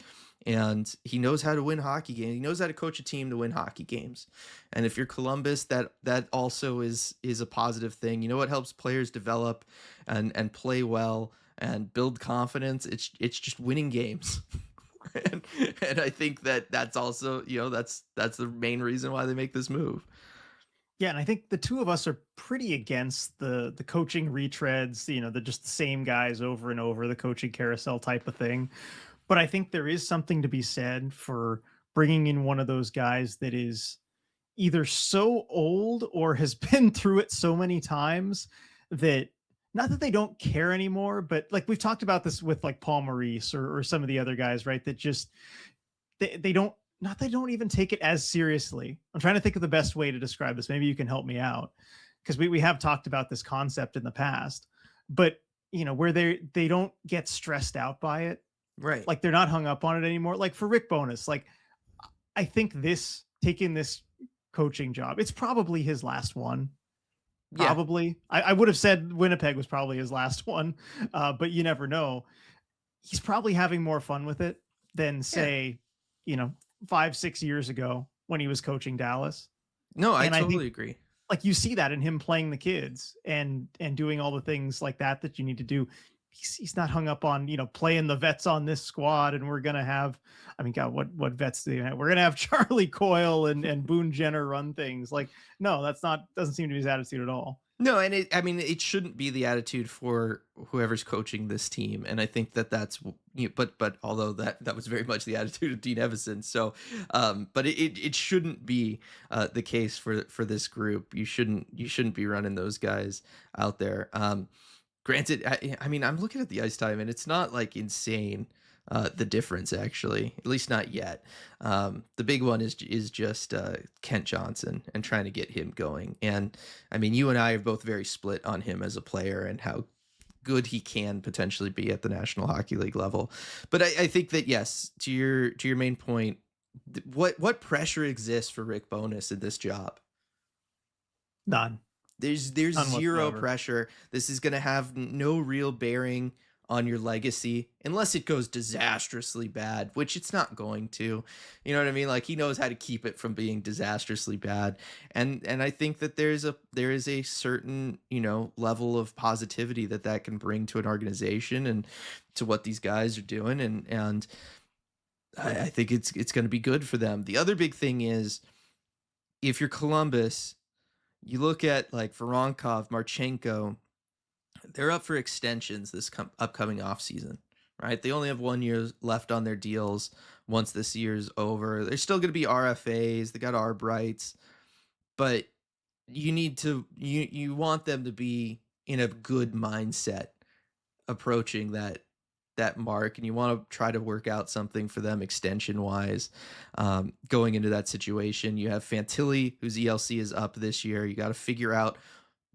And he knows how to win hockey games. He knows how to coach a team to win hockey games. And if you're Columbus, that also is a positive thing. You know what helps players develop and play well and build confidence? It's just winning games. and, and I think that's also, that's the main reason why they make this move. Yeah, and I think the two of us are pretty against the coaching retreads, the just the same guys over and over, the coaching carousel type of thing. But I think there is something to be said for bringing in one of those guys that is either so old or has been through it so many times that, not that they don't care anymore, but like we've talked about this with like Paul Maurice or some of the other guys, right? That just they don't, not they don't even take it as seriously. I'm trying to think of the best way to describe this. Maybe you can help me out, because we have talked about this concept in the past, but where they don't get stressed out by it, Right. like they're not hung up on it anymore. Like for Rick Bowness, like I think this taking this coaching job, it's probably his last one. Yeah. Probably. I would have said Winnipeg was probably his last one, but you never know. He's probably having more fun with it than Yeah. say, you know, 5, 6 years ago when he was coaching Dallas. No, I And I think totally agree. like you see that in him playing the kids and doing all the things like that you need to do. He's not hung up on playing the vets on this squad, and we're gonna have, I mean, God, what vets do you have? We're gonna have Charlie Coyle and Boone Jenner run things. Like, no, that's not, doesn't seem to be his attitude at all. No, and I mean, it shouldn't be the attitude for whoever's coaching this team, and I think but although that was very much the attitude of Dean Evison, so, but it shouldn't be the case for this group. You shouldn't be running those guys out there. Granted, I mean, I'm looking at the ice time, and it's not like insane. The difference, actually, at least not yet. The big one is just Kent Johnson and trying to get him going. And I mean, you and I are both very split on him as a player and how good he can potentially be at the National Hockey League level. But I think that yes, to your main point, what pressure exists for Rick Bowness in this job? None. There's None zero whatsoever. pressure. This is gonna have no real bearing on your legacy unless it goes disastrously bad, which it's not going to. You know what I mean? Like he knows how to keep it from being disastrously bad. And I think that there is a certain, you know, level of positivity that that can bring to an organization and to what these guys are doing and I think it's going to be good for them. The other big thing is if you're Columbus, you look at like Voronkov, Marchenko, they're up for extensions this upcoming offseason, right? They only have 1 year left on their deals once this year's over. They're still going to be RFAs. They got arb rights, but you want them to be in a good mindset approaching that mark, and you want to try to work out something for them extension wise. Going into that situation, you have Fantilli, whose ELC is up this year. You got to figure out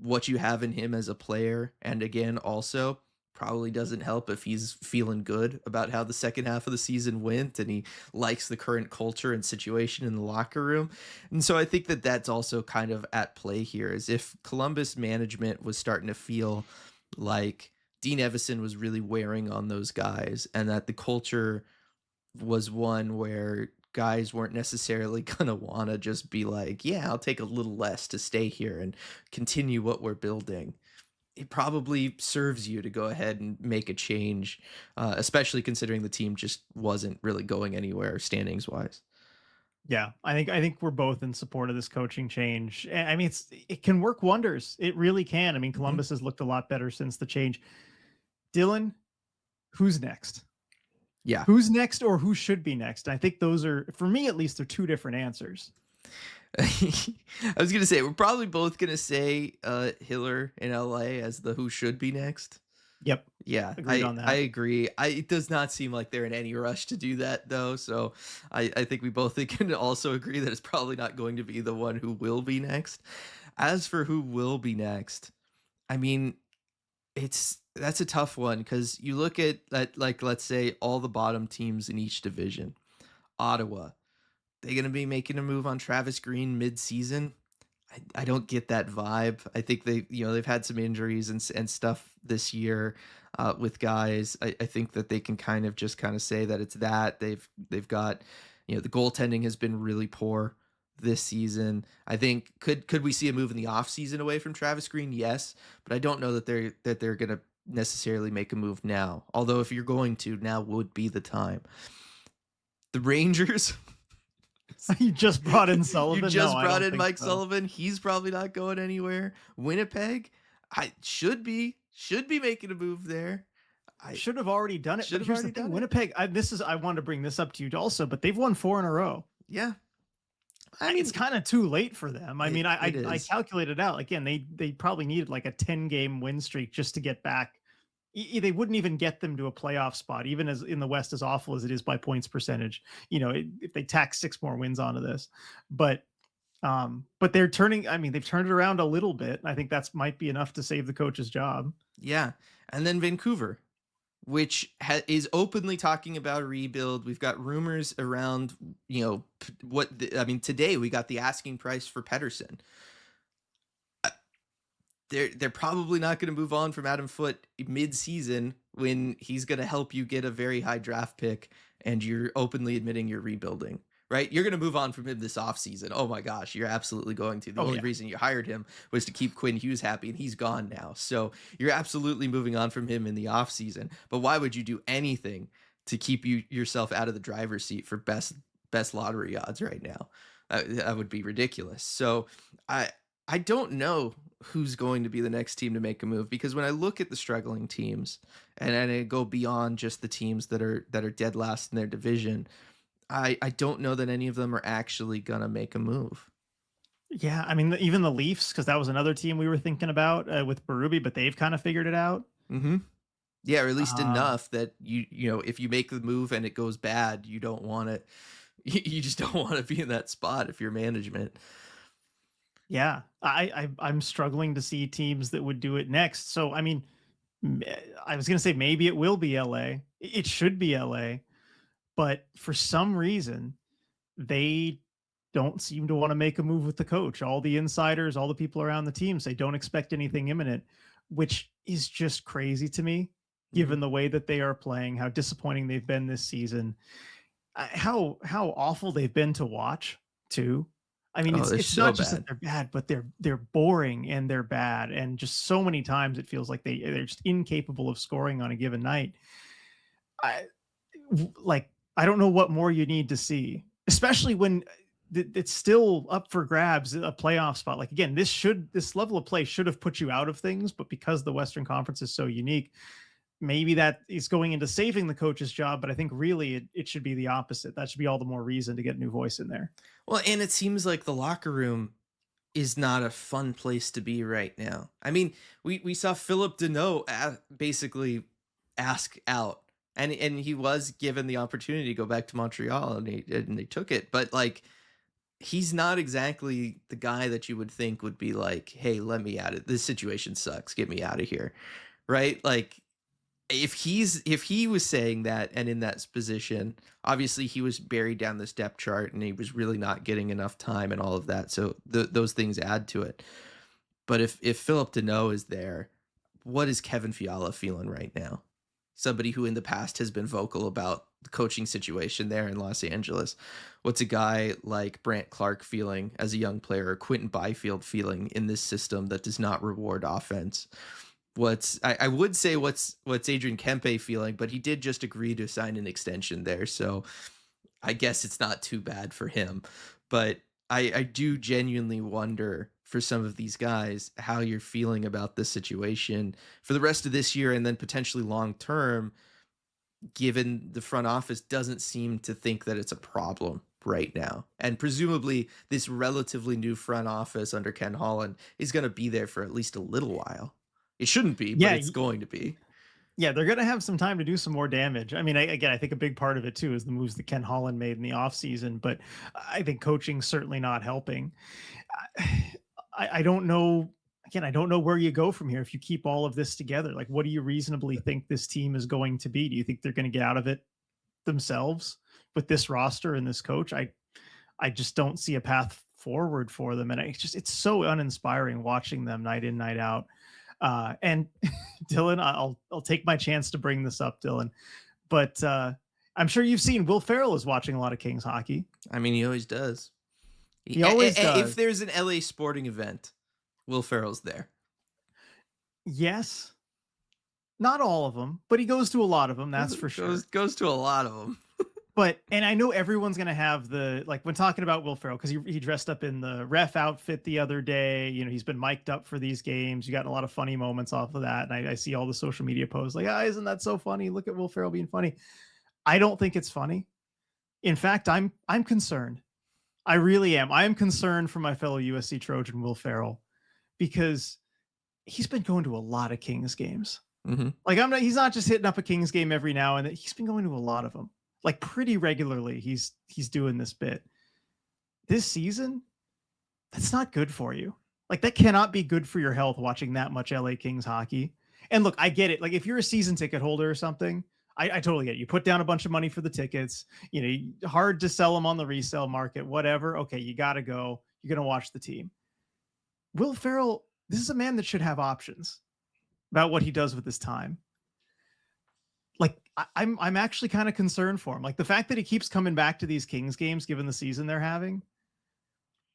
what you have in him as a player, and again, also probably doesn't help if he's feeling good about how the second half of the season went and he likes the current culture and situation in the locker room. And so I think that that's also kind of at play here, is if Columbus management was starting to feel like Dean Evison was really wearing on those guys and that the culture was one where guys weren't necessarily going to want to just be like, yeah, I'll take a little less to stay here and continue what we're building. It probably serves you to go ahead and make a change, especially considering the team just wasn't really going anywhere standings wise. Yeah, I think we're both in support of this coaching change. I mean, it can work wonders. It really can. I mean, Hmm. Columbus has looked a lot better since the change. Dylan, who's next? Yeah. Who's next, or who should be next? I think those are, for me at least, they're two different answers. I was gonna say we're probably both gonna say Hiller in LA as the who should be next. Yep, Yeah, agreed on I that. agree. It does not seem like they're in any rush to do that though. So I think we both can also agree that it's probably not going to be the one who will be next. As for who will be next, I mean, that's a tough one because you look at like let's say all the bottom teams in each division. Ottawa, they gonna be making a move on Travis Green mid-season? I don't get that vibe. I think they've had some injuries and stuff this year with guys. I think that they can kind of say that it's that they've got, you know, the goaltending has been really poor this season. I think could we see a move in the offseason away from Travis Green? Yes, but I don't know that they're gonna necessarily make a move now. Although if you're going to, now would be the time. The Rangers. You just brought in You Sullivan? No, just I brought don't in think Mike so. Sullivan. He's probably not going anywhere. Winnipeg, I should be making a move there. I Should have already done it. should But have here's the already thing: done it. Winnipeg. I wanted to bring this up to you also, but they've won 4 in a row. Yeah. I It's mean, kind of too late for them. I mean, it I is. calculated out again. They probably needed like a 10 game win streak just to get back. They wouldn't even get them to a playoff spot, even as in the West, as awful as it is by points percentage. If they tack 6 more wins onto this, but they're turning. I mean, they've turned it around a little bit. I think that's might be enough to save the coach's job. Yeah. And then Vancouver, which is openly talking about a rebuild. We've got rumors around, you know, I mean, today we got the asking price for Pettersson. They're probably not going to move on from Adam Foote mid-season when he's going to help you get a very high draft pick and you're openly admitting you're rebuilding, right? You're going to move on from him this offseason. Oh my gosh, you're absolutely going to. The Oh only yeah, reason you hired him was to keep Quinn Hughes happy, and he's gone now. So you're absolutely moving on from him in the offseason. But why would you do anything to keep yourself out of the driver's seat for best lottery odds right now? That would be ridiculous. So I I don't know who's going to be the next team to make a move because when I look at the struggling teams and I go beyond just the teams that are dead last in their division, I don't know that any of them are actually gonna make a move. yeah. I mean, even the Leafs, because that was another team we were thinking about with Berube, but they've kind of figured it out. Mm-hmm. Yeah, or at least Um, enough that if you make the move and it goes bad, you don't want it. You just don't want to be in that spot if you're management. yeah, I'm struggling to see teams that would do it next. So I mean, m- I was gonna say maybe it will be LA. It should be LA, but for some reason they don't seem to want to make a move with the coach. All the insiders, all the people around the team say don't expect anything imminent, which is just crazy to me, Hmm. given the way that they are playing, how disappointing they've been this season, how awful they've been to watch too. I mean, Oh, they're it's so not just that bad. they're bad, but they're boring and they're bad, and just so many times it feels like they're just incapable of scoring on a given night. I like I don't know what more you need to see, especially when it's still up for grabs a playoff spot. Like again, this level of play should have put you out of things, but because the Western Conference is so unique, maybe that is going into saving the coach's job. But I think really it should be the opposite. That should be all the more reason to get a new voice in there. Well, and it seems like the locker room is not a fun place to be right now. I mean, we saw Philip Deneau basically ask out, and he was given the opportunity to go back to Montreal, and they took it. But like, he's not exactly the guy that you would think would be like, "Hey, let me out of this situation sucks. Get me out of here." Right? Like, if he was saying that and in that position, obviously he was buried down this depth chart and he was really not getting enough time and all of that. So those things add to it. But if Philip Deneau is there, what is Kevin Fiala feeling right now? Somebody who in the past has been vocal about the coaching situation there in Los Angeles. What's a guy like Brant Clark feeling as a young player, or Quentin Byfield feeling in this system that does not reward offense? I would say what's Adrian Kempe feeling, but he did just agree to sign an extension there, so I guess it's not too bad for him. But I do genuinely wonder for some of these guys how you're feeling about this situation for the rest of this year and then potentially long term, given the front office doesn't seem to think that it's a problem right now. And presumably this relatively new front office under Ken Holland is going to be there for at least a little while. It shouldn't be, but Yeah, it's going to be. yeah, they're going to have some time to do some more damage. I mean, again, I think a big part of it too is the moves that Ken Holland made in the offseason, but I think coaching certainly not helping. I don't know. Again, I don't know where you go from here if you keep all of this together. Like, what do you reasonably think this team is going to be? Do you think they're going to get out of it themselves with this roster and this coach? I just don't see a path forward for them, and it's so uninspiring watching them night in night out. And Dylan, I'll take my chance to bring this up, Dylan, but I'm sure you've seen Will Ferrell is watching a lot of Kings hockey. I mean, he always does. He always If does. there's an LA sporting event, Will Ferrell's there. Yes, not all of them, but he goes to a lot of them. That's for Goes sure. goes to a lot of them. But and I know everyone's gonna have the like when talking about Will Ferrell because he dressed up in the ref outfit the other day. You know, he's been mic'd up for these games. You got a lot of funny moments off of that, and I see all the social media posts like, "Ah, isn't that so funny? Look at Will Ferrell being funny." I don't think it's funny. In fact, I'm concerned. I really am. I am concerned for my fellow USC Trojan Will Ferrell because he's been going to a lot of Kings games. Hmm. Like I'm not he's not just hitting up a Kings game every now and then. He's been going to a lot of them. Like pretty regularly he's doing this bit. This season, that's not good for you. Like that cannot be good for your health watching that much LA Kings hockey. And look, I get it. Like if you're a season ticket holder or something, I totally get it. You put down a bunch of money for the tickets, you know, hard to sell them on the resale market, whatever. Okay, you got to go. You're going to watch the team. Will Ferrell, this is a man that should have options about what he does with his time. Like I'm actually kind of concerned for him. Like the fact that he keeps coming back to these Kings games, given the season they're having,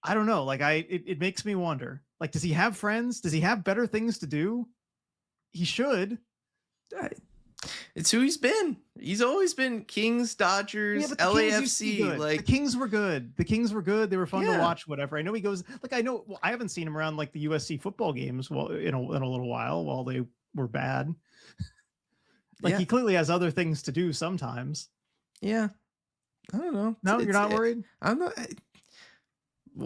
I don't know. Like it makes me wonder. Like, does he have friends? Does he have better things to do? He should. It's who he's been. He's always been Kings, Yeah, Dodgers, but the Kings used to be LAFC. good. The Like, Kings were good. The Kings were good. They were fun to yeah, watch. Whatever. I know he goes. Like I know. Well, I haven't seen him around like the USC football games. Well, in a little while while they were bad. Like yeah, he clearly has other things to do sometimes. yeah. I don't know. No, you're not worried. I'm not.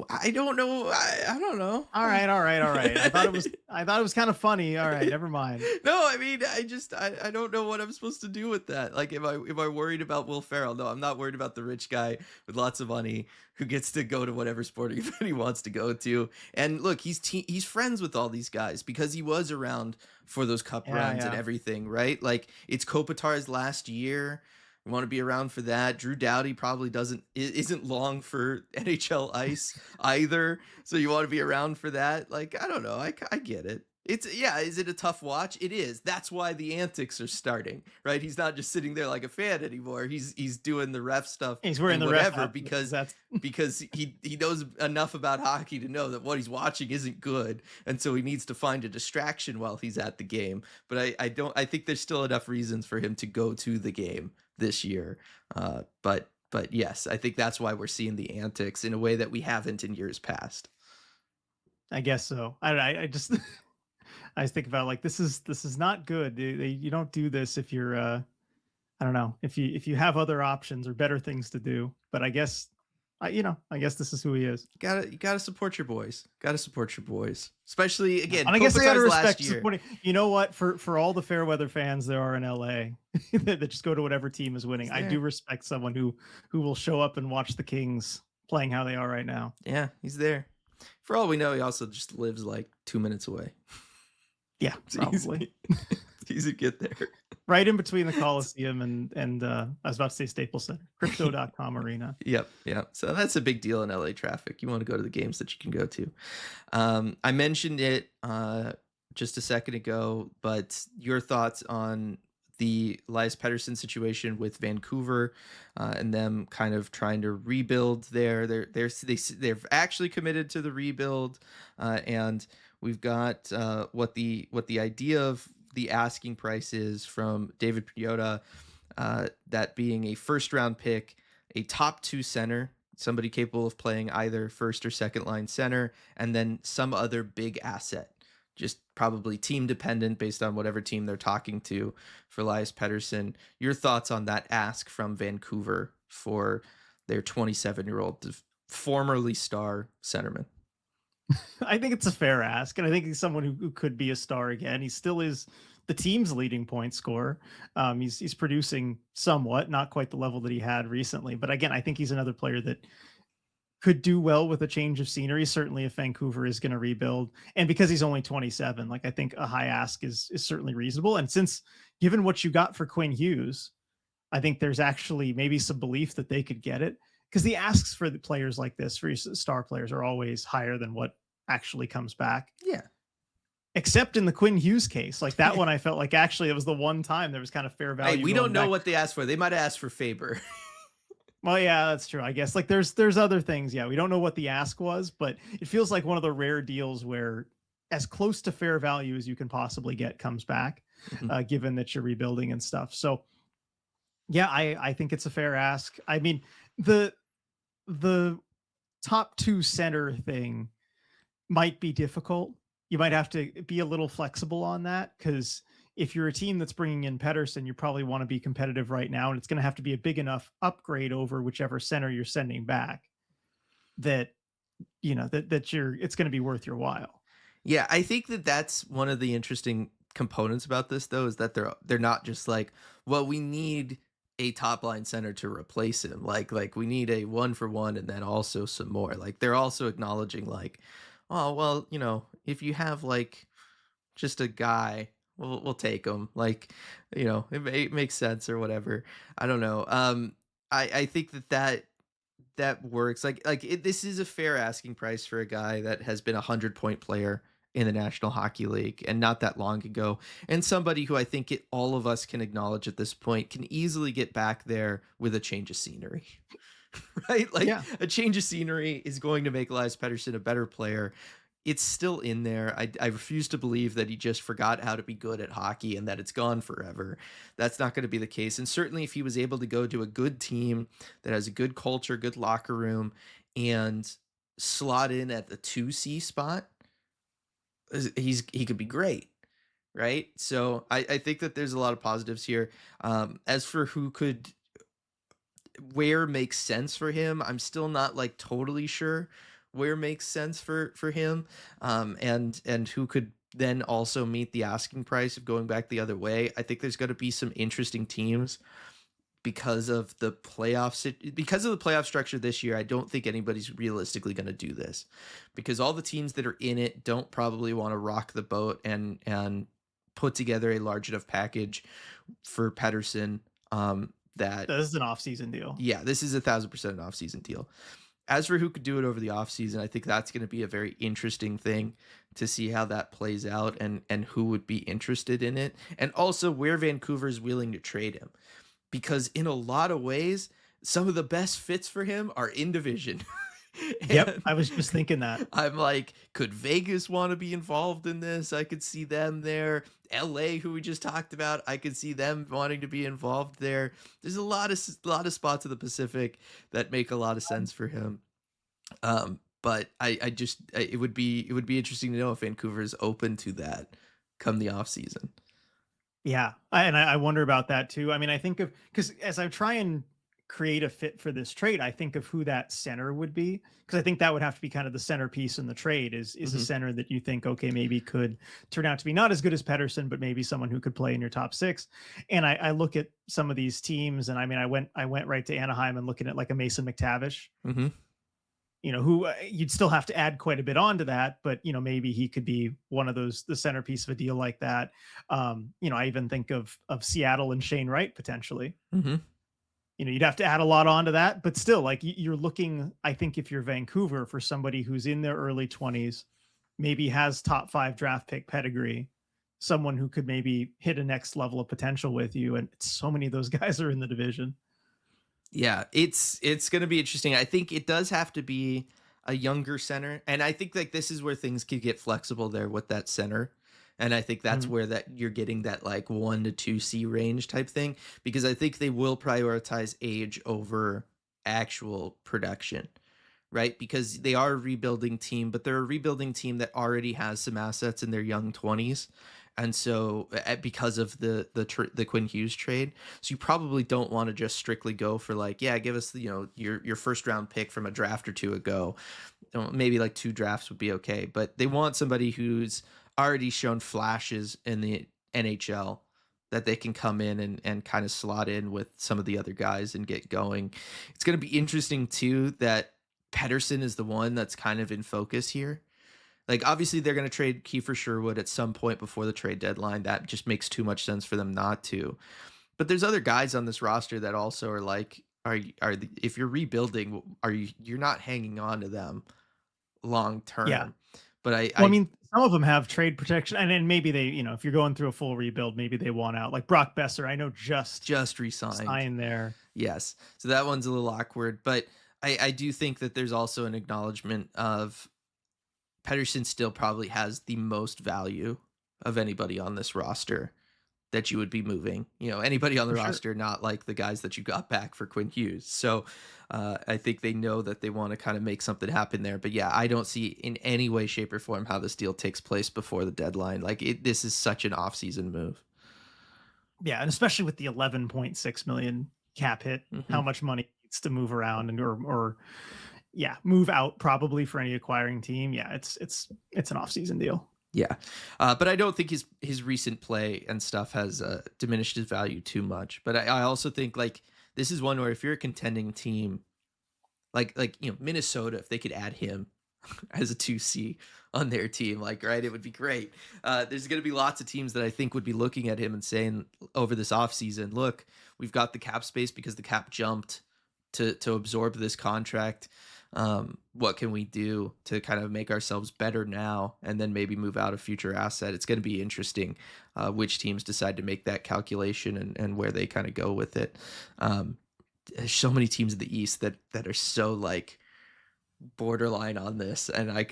I don't know. I don't know. All right, all right, all right. I thought it was kind of funny. All right, never mind. No, I mean, I don't know what I'm supposed to do with that. Like, am I worried about Will Ferrell? No, I'm not worried about the rich guy with lots of money who gets to go to whatever sporting event he wants to go to. And look, he's friends with all these guys because he was around for those cup Yeah, runs and yeah. everything, right? Like, it's Kopitar's last year. We want to be around for that. Drew Doughty probably isn't long for NHL ice either, so you want to be around for that. Like, I don't know. I get it. It's yeah, is it a tough watch? It is. That's why the antics are starting, right? He's not just sitting there like a fan anymore. He's doing the ref stuff He's wearing and the ref whatever outfit because because that's because he knows enough about hockey to know that what he's watching isn't good, and so he needs to find a distraction while he's at the game. But I think there's still enough reasons for him to go to the game this year. But yes, I think that's why we're seeing the antics in a way that we haven't in years past. I guess so. I just I just think about like this is not good. You don't do this if you're I don't know if you have other options or better things to do. But I guess I guess this is who he is. You gotta support your boys. Gotta support your boys, especially Yeah. again And I guess I got to Kopitar's last respect year. supporting. You know what? For all the fair weather fans there are in LA that just go to whatever team is winning, He's I do there. respect someone who will show up and watch the Kings playing how they are right now. Yeah, he's there. For all we know, he also just lives like 2 minutes away. Yeah, It's probably. easy. It's easy to get there. Right in between the Coliseum and I was about to say Staples Center, Crypto.com Arena. Yep, yep. So that's a big deal in LA traffic. You want to go to the games that you can go to. I mentioned it just a second ago, but your thoughts on the Elias Pettersson situation with Vancouver and them kind of trying to rebuild there. They've actually committed to the rebuild, and we've got what the idea of the asking price is from David Piotta, that being a first round pick, a top two center, somebody capable of playing either first or second line center, and then some other big asset, just probably team dependent based on whatever team they're talking to for Elias Pettersson. Your thoughts on that ask from Vancouver for their 27-year-old formerly star centerman? I think it's a fair ask, and I think he's someone who could be a star again. He still is the team's leading point scorer. He's producing somewhat, not quite the level that he had recently, but again, I think he's another player that could do well with a change of scenery. Certainly, if Vancouver is going to rebuild, and because he's only 27, like I think a high ask is certainly reasonable. And since given what you got for Quinn Hughes, I think there's actually maybe some belief that they could get it because the asks for the players like this, for star players, are always higher than what actually comes back. Yeah. Except in the Quinn Hughes case, like that one, I felt like actually it was the one time there was kind of fair Hey, value. we going don't know back. what they asked for. They might have asked for Faber. Well, yeah, that's true. I guess like there's other things. Yeah, we don't know what the ask was, but it feels like one of the rare deals where as close to fair value as you can possibly get comes back, Mhm. given that you're rebuilding and stuff. So yeah, I think it's a fair ask. I mean, the top two center thing might be difficult. You might have to be a little flexible on that because if you're a team that's bringing in Pettersson, you probably want to be competitive right now, and it's going to have to be a big enough upgrade over whichever center you're sending back that that you're it's going to be worth your while. Yeah, I think that that's one of the interesting components about this, though, is that they're not just like, well, we need a top line center to replace him. Like we need a one for one, and then also some more. Like they're also acknowledging like, oh well, if you have like just a guy, we'll take him. Like, it makes sense or whatever. I don't know. I think that works. This is a fair asking price for a guy that has been 100-point player in the National Hockey League and not that long ago, and somebody who I think all of us can acknowledge at this point can easily get back there with a change of scenery. Right? Like Yeah. a change of scenery is going to make Elias Pettersson a better player. It's still in there. I refuse to believe that he just forgot how to be good at hockey and that it's gone forever. That's not going to be the case. And certainly if he was able to go to a good team that has a good culture, good locker room, and slot in at the 2C spot, he could be great. Right. So I think that there's a lot of positives here. As for where makes sense for him, I'm still not like totally sure where makes sense for him, and who could then also meet the asking price of going back the other way. I think there's going to be some interesting teams because of the playoff structure this year. I don't think anybody's realistically going to do this, because all the teams that are in it don't probably want to rock the boat and put together a large enough package for Pettersson. That This is an off-season deal. Yeah, this is 1,000% an off-season deal. As for who could do it over the offseason, I think that's going to be a very interesting thing to see how that plays out, and who would be interested in it, and also where Vancouver is willing to trade him, because in a lot of ways, some of the best fits for him are in division. Yep, And I was just thinking that. I'm like, could Vegas want to be involved in this? I could see them there. LA, who we just talked about, I could see them wanting to be involved there. There's a lot of spots in the Pacific that make a lot of sense for him. But it would be interesting to know if Vancouver is open to that come the off season. Yeah, I wonder about that too. I mean, I think of, because as I try and create a fit for this trade, I think of who that center would be, because I think that would have to be kind of the centerpiece in the trade, is a Hmm. center that you think, okay, maybe could turn out to be not as good as Pettersson, but maybe someone who could play in your top six. And I look at some of these teams, and I mean, I went right to Anaheim and looking at like a Mason McTavish, Hmm. who you'd still have to add quite a bit onto that, but maybe he could be one of those, the centerpiece of a deal like that. I even think of Seattle and Shane Wright potentially. Hmm. You'd have to add a lot onto that, but still, like, you're looking, I think, if you're Vancouver, for somebody who's in their early 20s, maybe has top 5 draft pick pedigree, someone who could maybe hit a next level of potential with you. And so many of those guys are in the division. Yeah, it's going to be interesting. I think it does have to be a younger center, and I think like this is where things could get flexible there with that center. And I think that's Mhm. where that you're getting that like 1 to 2C range type thing, because I think they will prioritize age over actual production, right? Because they are a rebuilding team, but they're a rebuilding team that already has some assets in their young 20s. And so because of the Quinn Hughes trade, so you probably don't want to just strictly go for like, yeah, give us your first round pick from a draft or two ago. Maybe like 2 drafts would be okay, but they want somebody who's already shown flashes in the NHL that they can come in and kind of slot in with some of the other guys and get going. It's going to be interesting too that Pettersson is the one that's kind of in focus here. Like, obviously, they're going to trade Kiefer Sherwood at some point before the trade deadline. That just makes too much sense for them not to. But there's other guys on this roster that also are like, if you're rebuilding, you're not hanging on to them long Yeah. term. But Well, I mean, some of them have trade protection, and then maybe they, if you're going through a full rebuild, maybe they want out. Like Brock Besser, I know just just resigned. signed there. Yes. So that one's a little awkward. But I do think that there's also an acknowledgement of Pettersson still probably has the most value of anybody on this roster that you would be moving. Anybody on the For sure. roster, not like the guys that you got back for Quinn Hughes. So I think they know that they want to kind of make something happen there. But yeah, I don't see in any way, shape, or form how this deal takes place before the deadline. Like this is such an off-season move. Yeah, and especially with the 11.6 million cap hit, Hmm. how much money needs to move around, and or yeah, move out probably for any acquiring team. Yeah, it's an off-season deal. Yeah, but I don't think his recent play and stuff has diminished his value too much. But I also think like this is one where if you're a contending team, like Minnesota, if they could add him as a 2C on their team, like, right, it would be great. There's going to be lots of teams that I think would be looking at him and saying over this offseason, look, we've got the cap space because the cap jumped to absorb this contract. What can we do to kind of make ourselves better now and then maybe move out a future asset? It's going to be interesting which teams decide to make that calculation and where they kind of go with it. There's so many teams in the East that are so like borderline on this, and I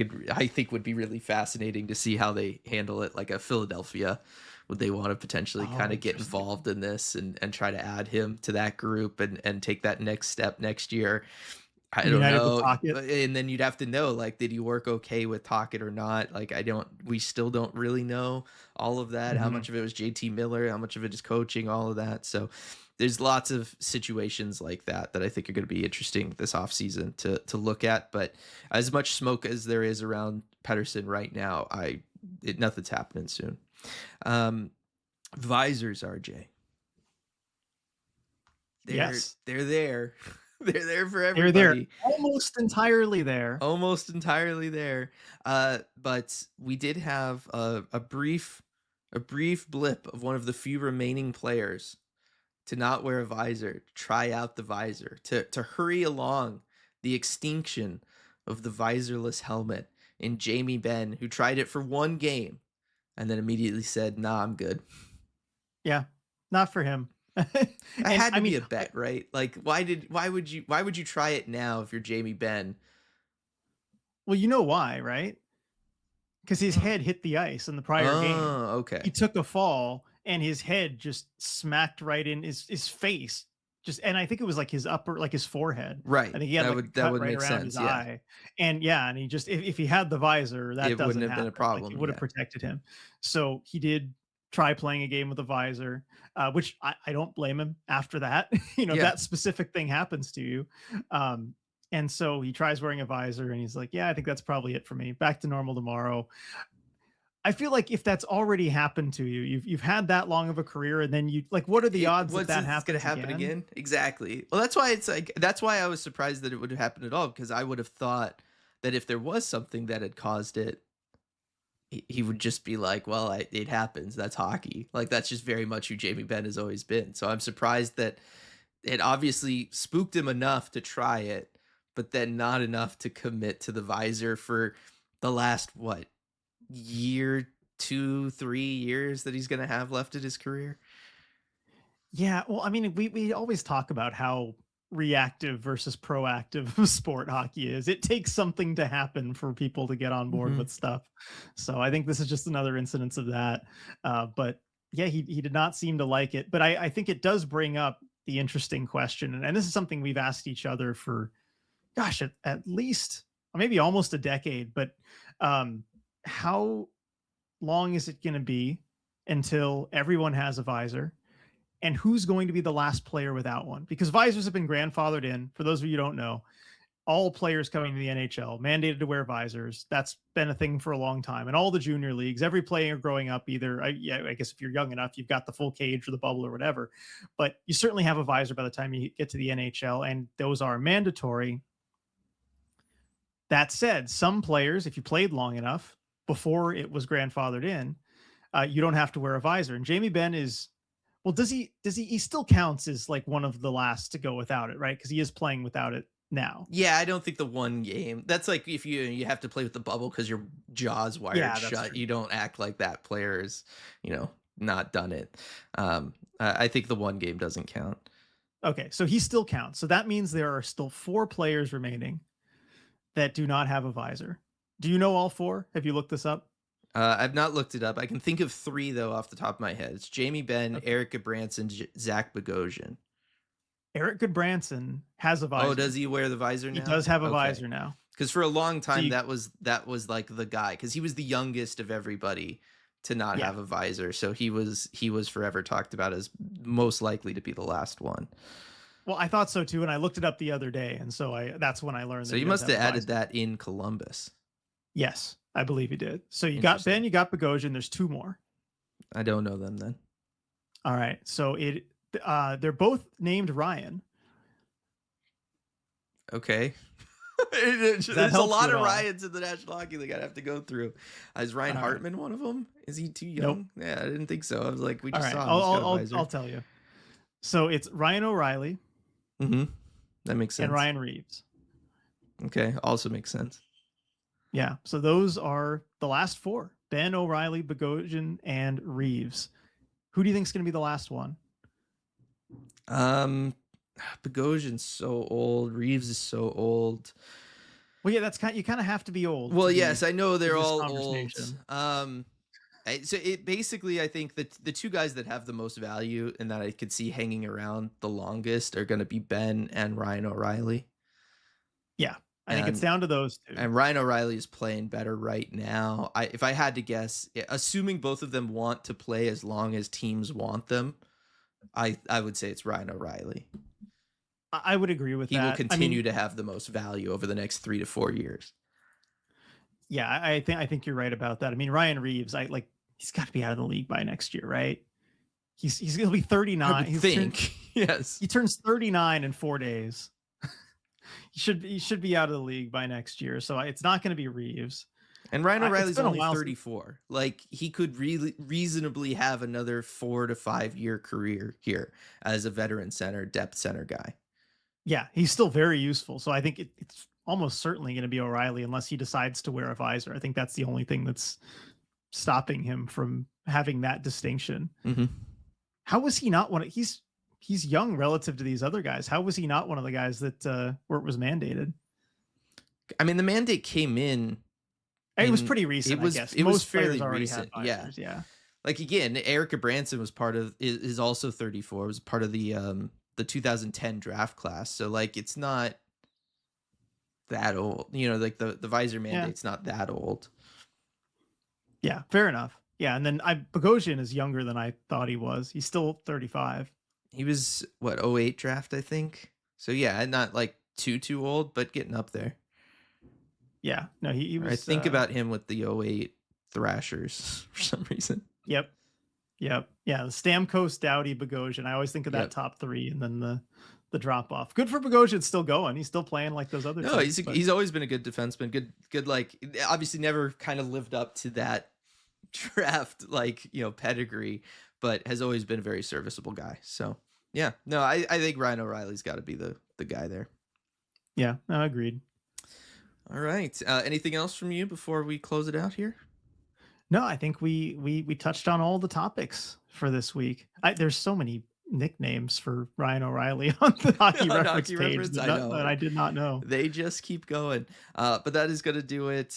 think would be really fascinating to see how they handle it. Like a Philadelphia, would they want to potentially Oh, kind of get interesting. involved in this and try to add him to that group and take that next step next year? I don't United with know. Pocket. And then you'd have to know, like, did he work okay with Tocchet or not? Like, we still don't really know all of that. How Mhm. much of it was JT Miller? How much of it is coaching? All of that. So there's lots of situations like that I think are going to be interesting this offseason to look at. But as much smoke as there is around Pettersson right now, nothing's happening soon. Um, Visors, RJ. Yes, They're there. They're there for they're there, everybody. almost entirely there. Almost entirely there. But we did have a brief blip of one of the few remaining players to not wear a visor, to try out the visor, to hurry along the extinction of the visorless helmet in Jamie Benn, who tried it for one game and then immediately said, "Nah, I'm good." Yeah, not for him. That And had I to be mean, a bet, right? Like, why would you try it now if you're Jamie Benn? well, you know why, right? Because his Huh. head hit the ice in the prior game. Oh, He okay. took a fall and his head just smacked right in his face. Just and I think it was like his upper, like his forehead. I Right. think he had like a That cut would right make around his sense. Yeah. eye. And yeah, and he just if he had the visor, that It wouldn't doesn't have been a happen. Like it problem. would have Yeah. protected him. So he did try playing a game with a visor, which I don't blame him after that. You know, if Yeah. that specific thing happens to you. Um, and so he tries wearing a visor and he's like, yeah, I think that's probably it for me. Back to normal tomorrow. I feel like if that's already happened to you, you've had that long of a career, and then you like, what are the odds that What's that it's gonna happens happen again? again? Exactly. Well, that's why it's like that's why I was surprised that it would happen at all, because I would have thought that if there was something that had caused it, he would just be like, "Well, it happens. That's hockey." Like that's just very much who Jamie Benn has always been. So I'm surprised that it obviously spooked him enough to try it, but then not enough to commit to the visor for the last what year, 2, 3 years that he's gonna have left in his career. Yeah, well, I mean, we always talk about how reactive versus proactive sport hockey is. It takes something to happen for people to get on board Hmm. with stuff. So I think this is just another instance of that. But yeah, he did not seem to like it. But I think it does bring up the interesting question, and this is something we've asked each other for, gosh, at least maybe almost a decade. But um, how long is it going to be until everyone has a visor? And who's going to be the last player without one? Because visors have been grandfathered in. For those of you who don't know, all players coming to the NHL mandated to wear visors. That's been a thing for a long time. And all the junior leagues, every player growing up, either, I guess if you're young enough, you've got the full cage or the bubble or whatever, but you certainly have a visor by the time you get to the NHL, and those are mandatory. That said, some players, if you played long enough before it was grandfathered in, you don't have to wear a visor. And Jamie Benn is, well, he still counts as like one of the last to go without it, right? Because he is playing without it now. Yeah, I don't think the one game. That's like if you have to play with the bubble because your jaw's wired Yeah, that's shut. true. You don't act like that player is, not done it. I think the one game doesn't count. Okay, so he still counts. So that means there are still 4 players remaining that do not have a visor. Do you know all 4? Have you looked this up? I've not looked it up. I can think of 3 though off the top of my head. It's Jamie Benn, Okay. Eric Branson, Zach Bogosian. Eric Goodbranson has a Oh, does visor. he wear the visor He now? does have a Okay. visor now. Because for a long So time you, that was like the guy, because he was the youngest of everybody to not yeah. have a visor. So he was forever talked about as most likely to be the last one. Well, I thought so too, and I looked it up the other day, and so I that's when I learned So that he you does must have have a added visor. that in Columbus. Yes, I believe he did. So you got Ben, Interesting. you got Bogosian. There's 2 more. I don't know them then. All right. So they're both named Ryan. Okay. Does that There's a help you lot at of all? Ryans in the National Hockey League I'd have to go through. Is Ryan All right. Hartman one of them? Is he too Nope. young? Yeah, I didn't think so. I was like, we All just right. saw him. I'll He's got a I'll visor. tell you. So it's Ryan O'Reilly Mm-hmm. That makes and sense. Ryan Reeves. Okay. Also makes sense. Yeah. So those are the last 4: Ben, O'Reilly, Bogosian, and Reeves. Who do you think is going to be the last one? Um, Bogosian's so old. Reeves is so old. Well, yeah, that's you kind of have to be old Well, to yes, be I know in they're this all old. conversation. So it basically, I think that the 2 guys that have the most value and that I could see hanging around the longest are going to be Ben and Ryan O'Reilly. Yeah. I think it's And down to those 2. Ryan O'Reilly is playing better right now. If I had to guess, assuming both of them want to play as long as teams want them, I would say it's Ryan O'Reilly. I would agree with He will that. I mean, continue to have the most value over the next 3 to 4 years. yeah, I think you're right about that. I mean, Ryan Reeves, he's got to be out of the league by next year, right? He'll be I 39. would think. Yes. He turns 39 in 4 days. He should be out of the league by next year. So it's not going to be Reeves. And Ryan It's O'Reilly's been a only while 34. Like, he could really reasonably have another 4 to 5 year career here as a veteran center, depth center guy. Yeah, he's still very useful. So I think it's almost certainly going to be O'Reilly unless he decides to wear a visor. I think that's the only thing that's stopping him from having that distinction. Mm-hmm. How was he not he's young relative to these other guys. How was he not one of the guys that where it was mandated? I mean, the mandate came in. It was pretty recent, I guess. It was Most players fairly already recent. had visors, yeah. Like, again, Erica Branson was part of is also 34. Was part of the 2010 draft class. So like, it's not that old. You know, like the visor mandate's not that old. Yeah, fair enough. Yeah, and then Bogosian is younger than I thought he was. He's still 35. He was what, 08 draft, I think. So yeah, not like too old, but getting up there. Yeah, no, he was. I think about him with the 08 Thrashers for some reason. Yep. Yeah, the Stamkos, Doughty, Bogosian. I always think of that top three, and then the drop off. Good for Bogosian, still going. He's still playing like those other. No, he's always been a good defenseman. Good. Like, obviously, never kind of lived up to that draft, like, you know, pedigree, but has always been a very serviceable guy. So yeah, no, I think Ryan O'Reilly's got to be the guy there. Yeah, no, agreed. All right. Anything else from you before we close it out here? No, I think we touched on all the topics for this week. There's so many nicknames for Ryan O'Reilly on the Hockey Reference page that I did not know. They just keep going. But that is going to do it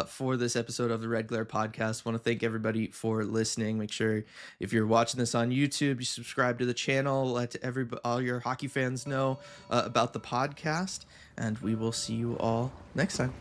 for this episode of the Red Glare podcast. Want to thank everybody for listening. Make sure if you're watching this on YouTube, you subscribe to the channel. Let all your hockey fans know about the podcast. And we will see you all next time.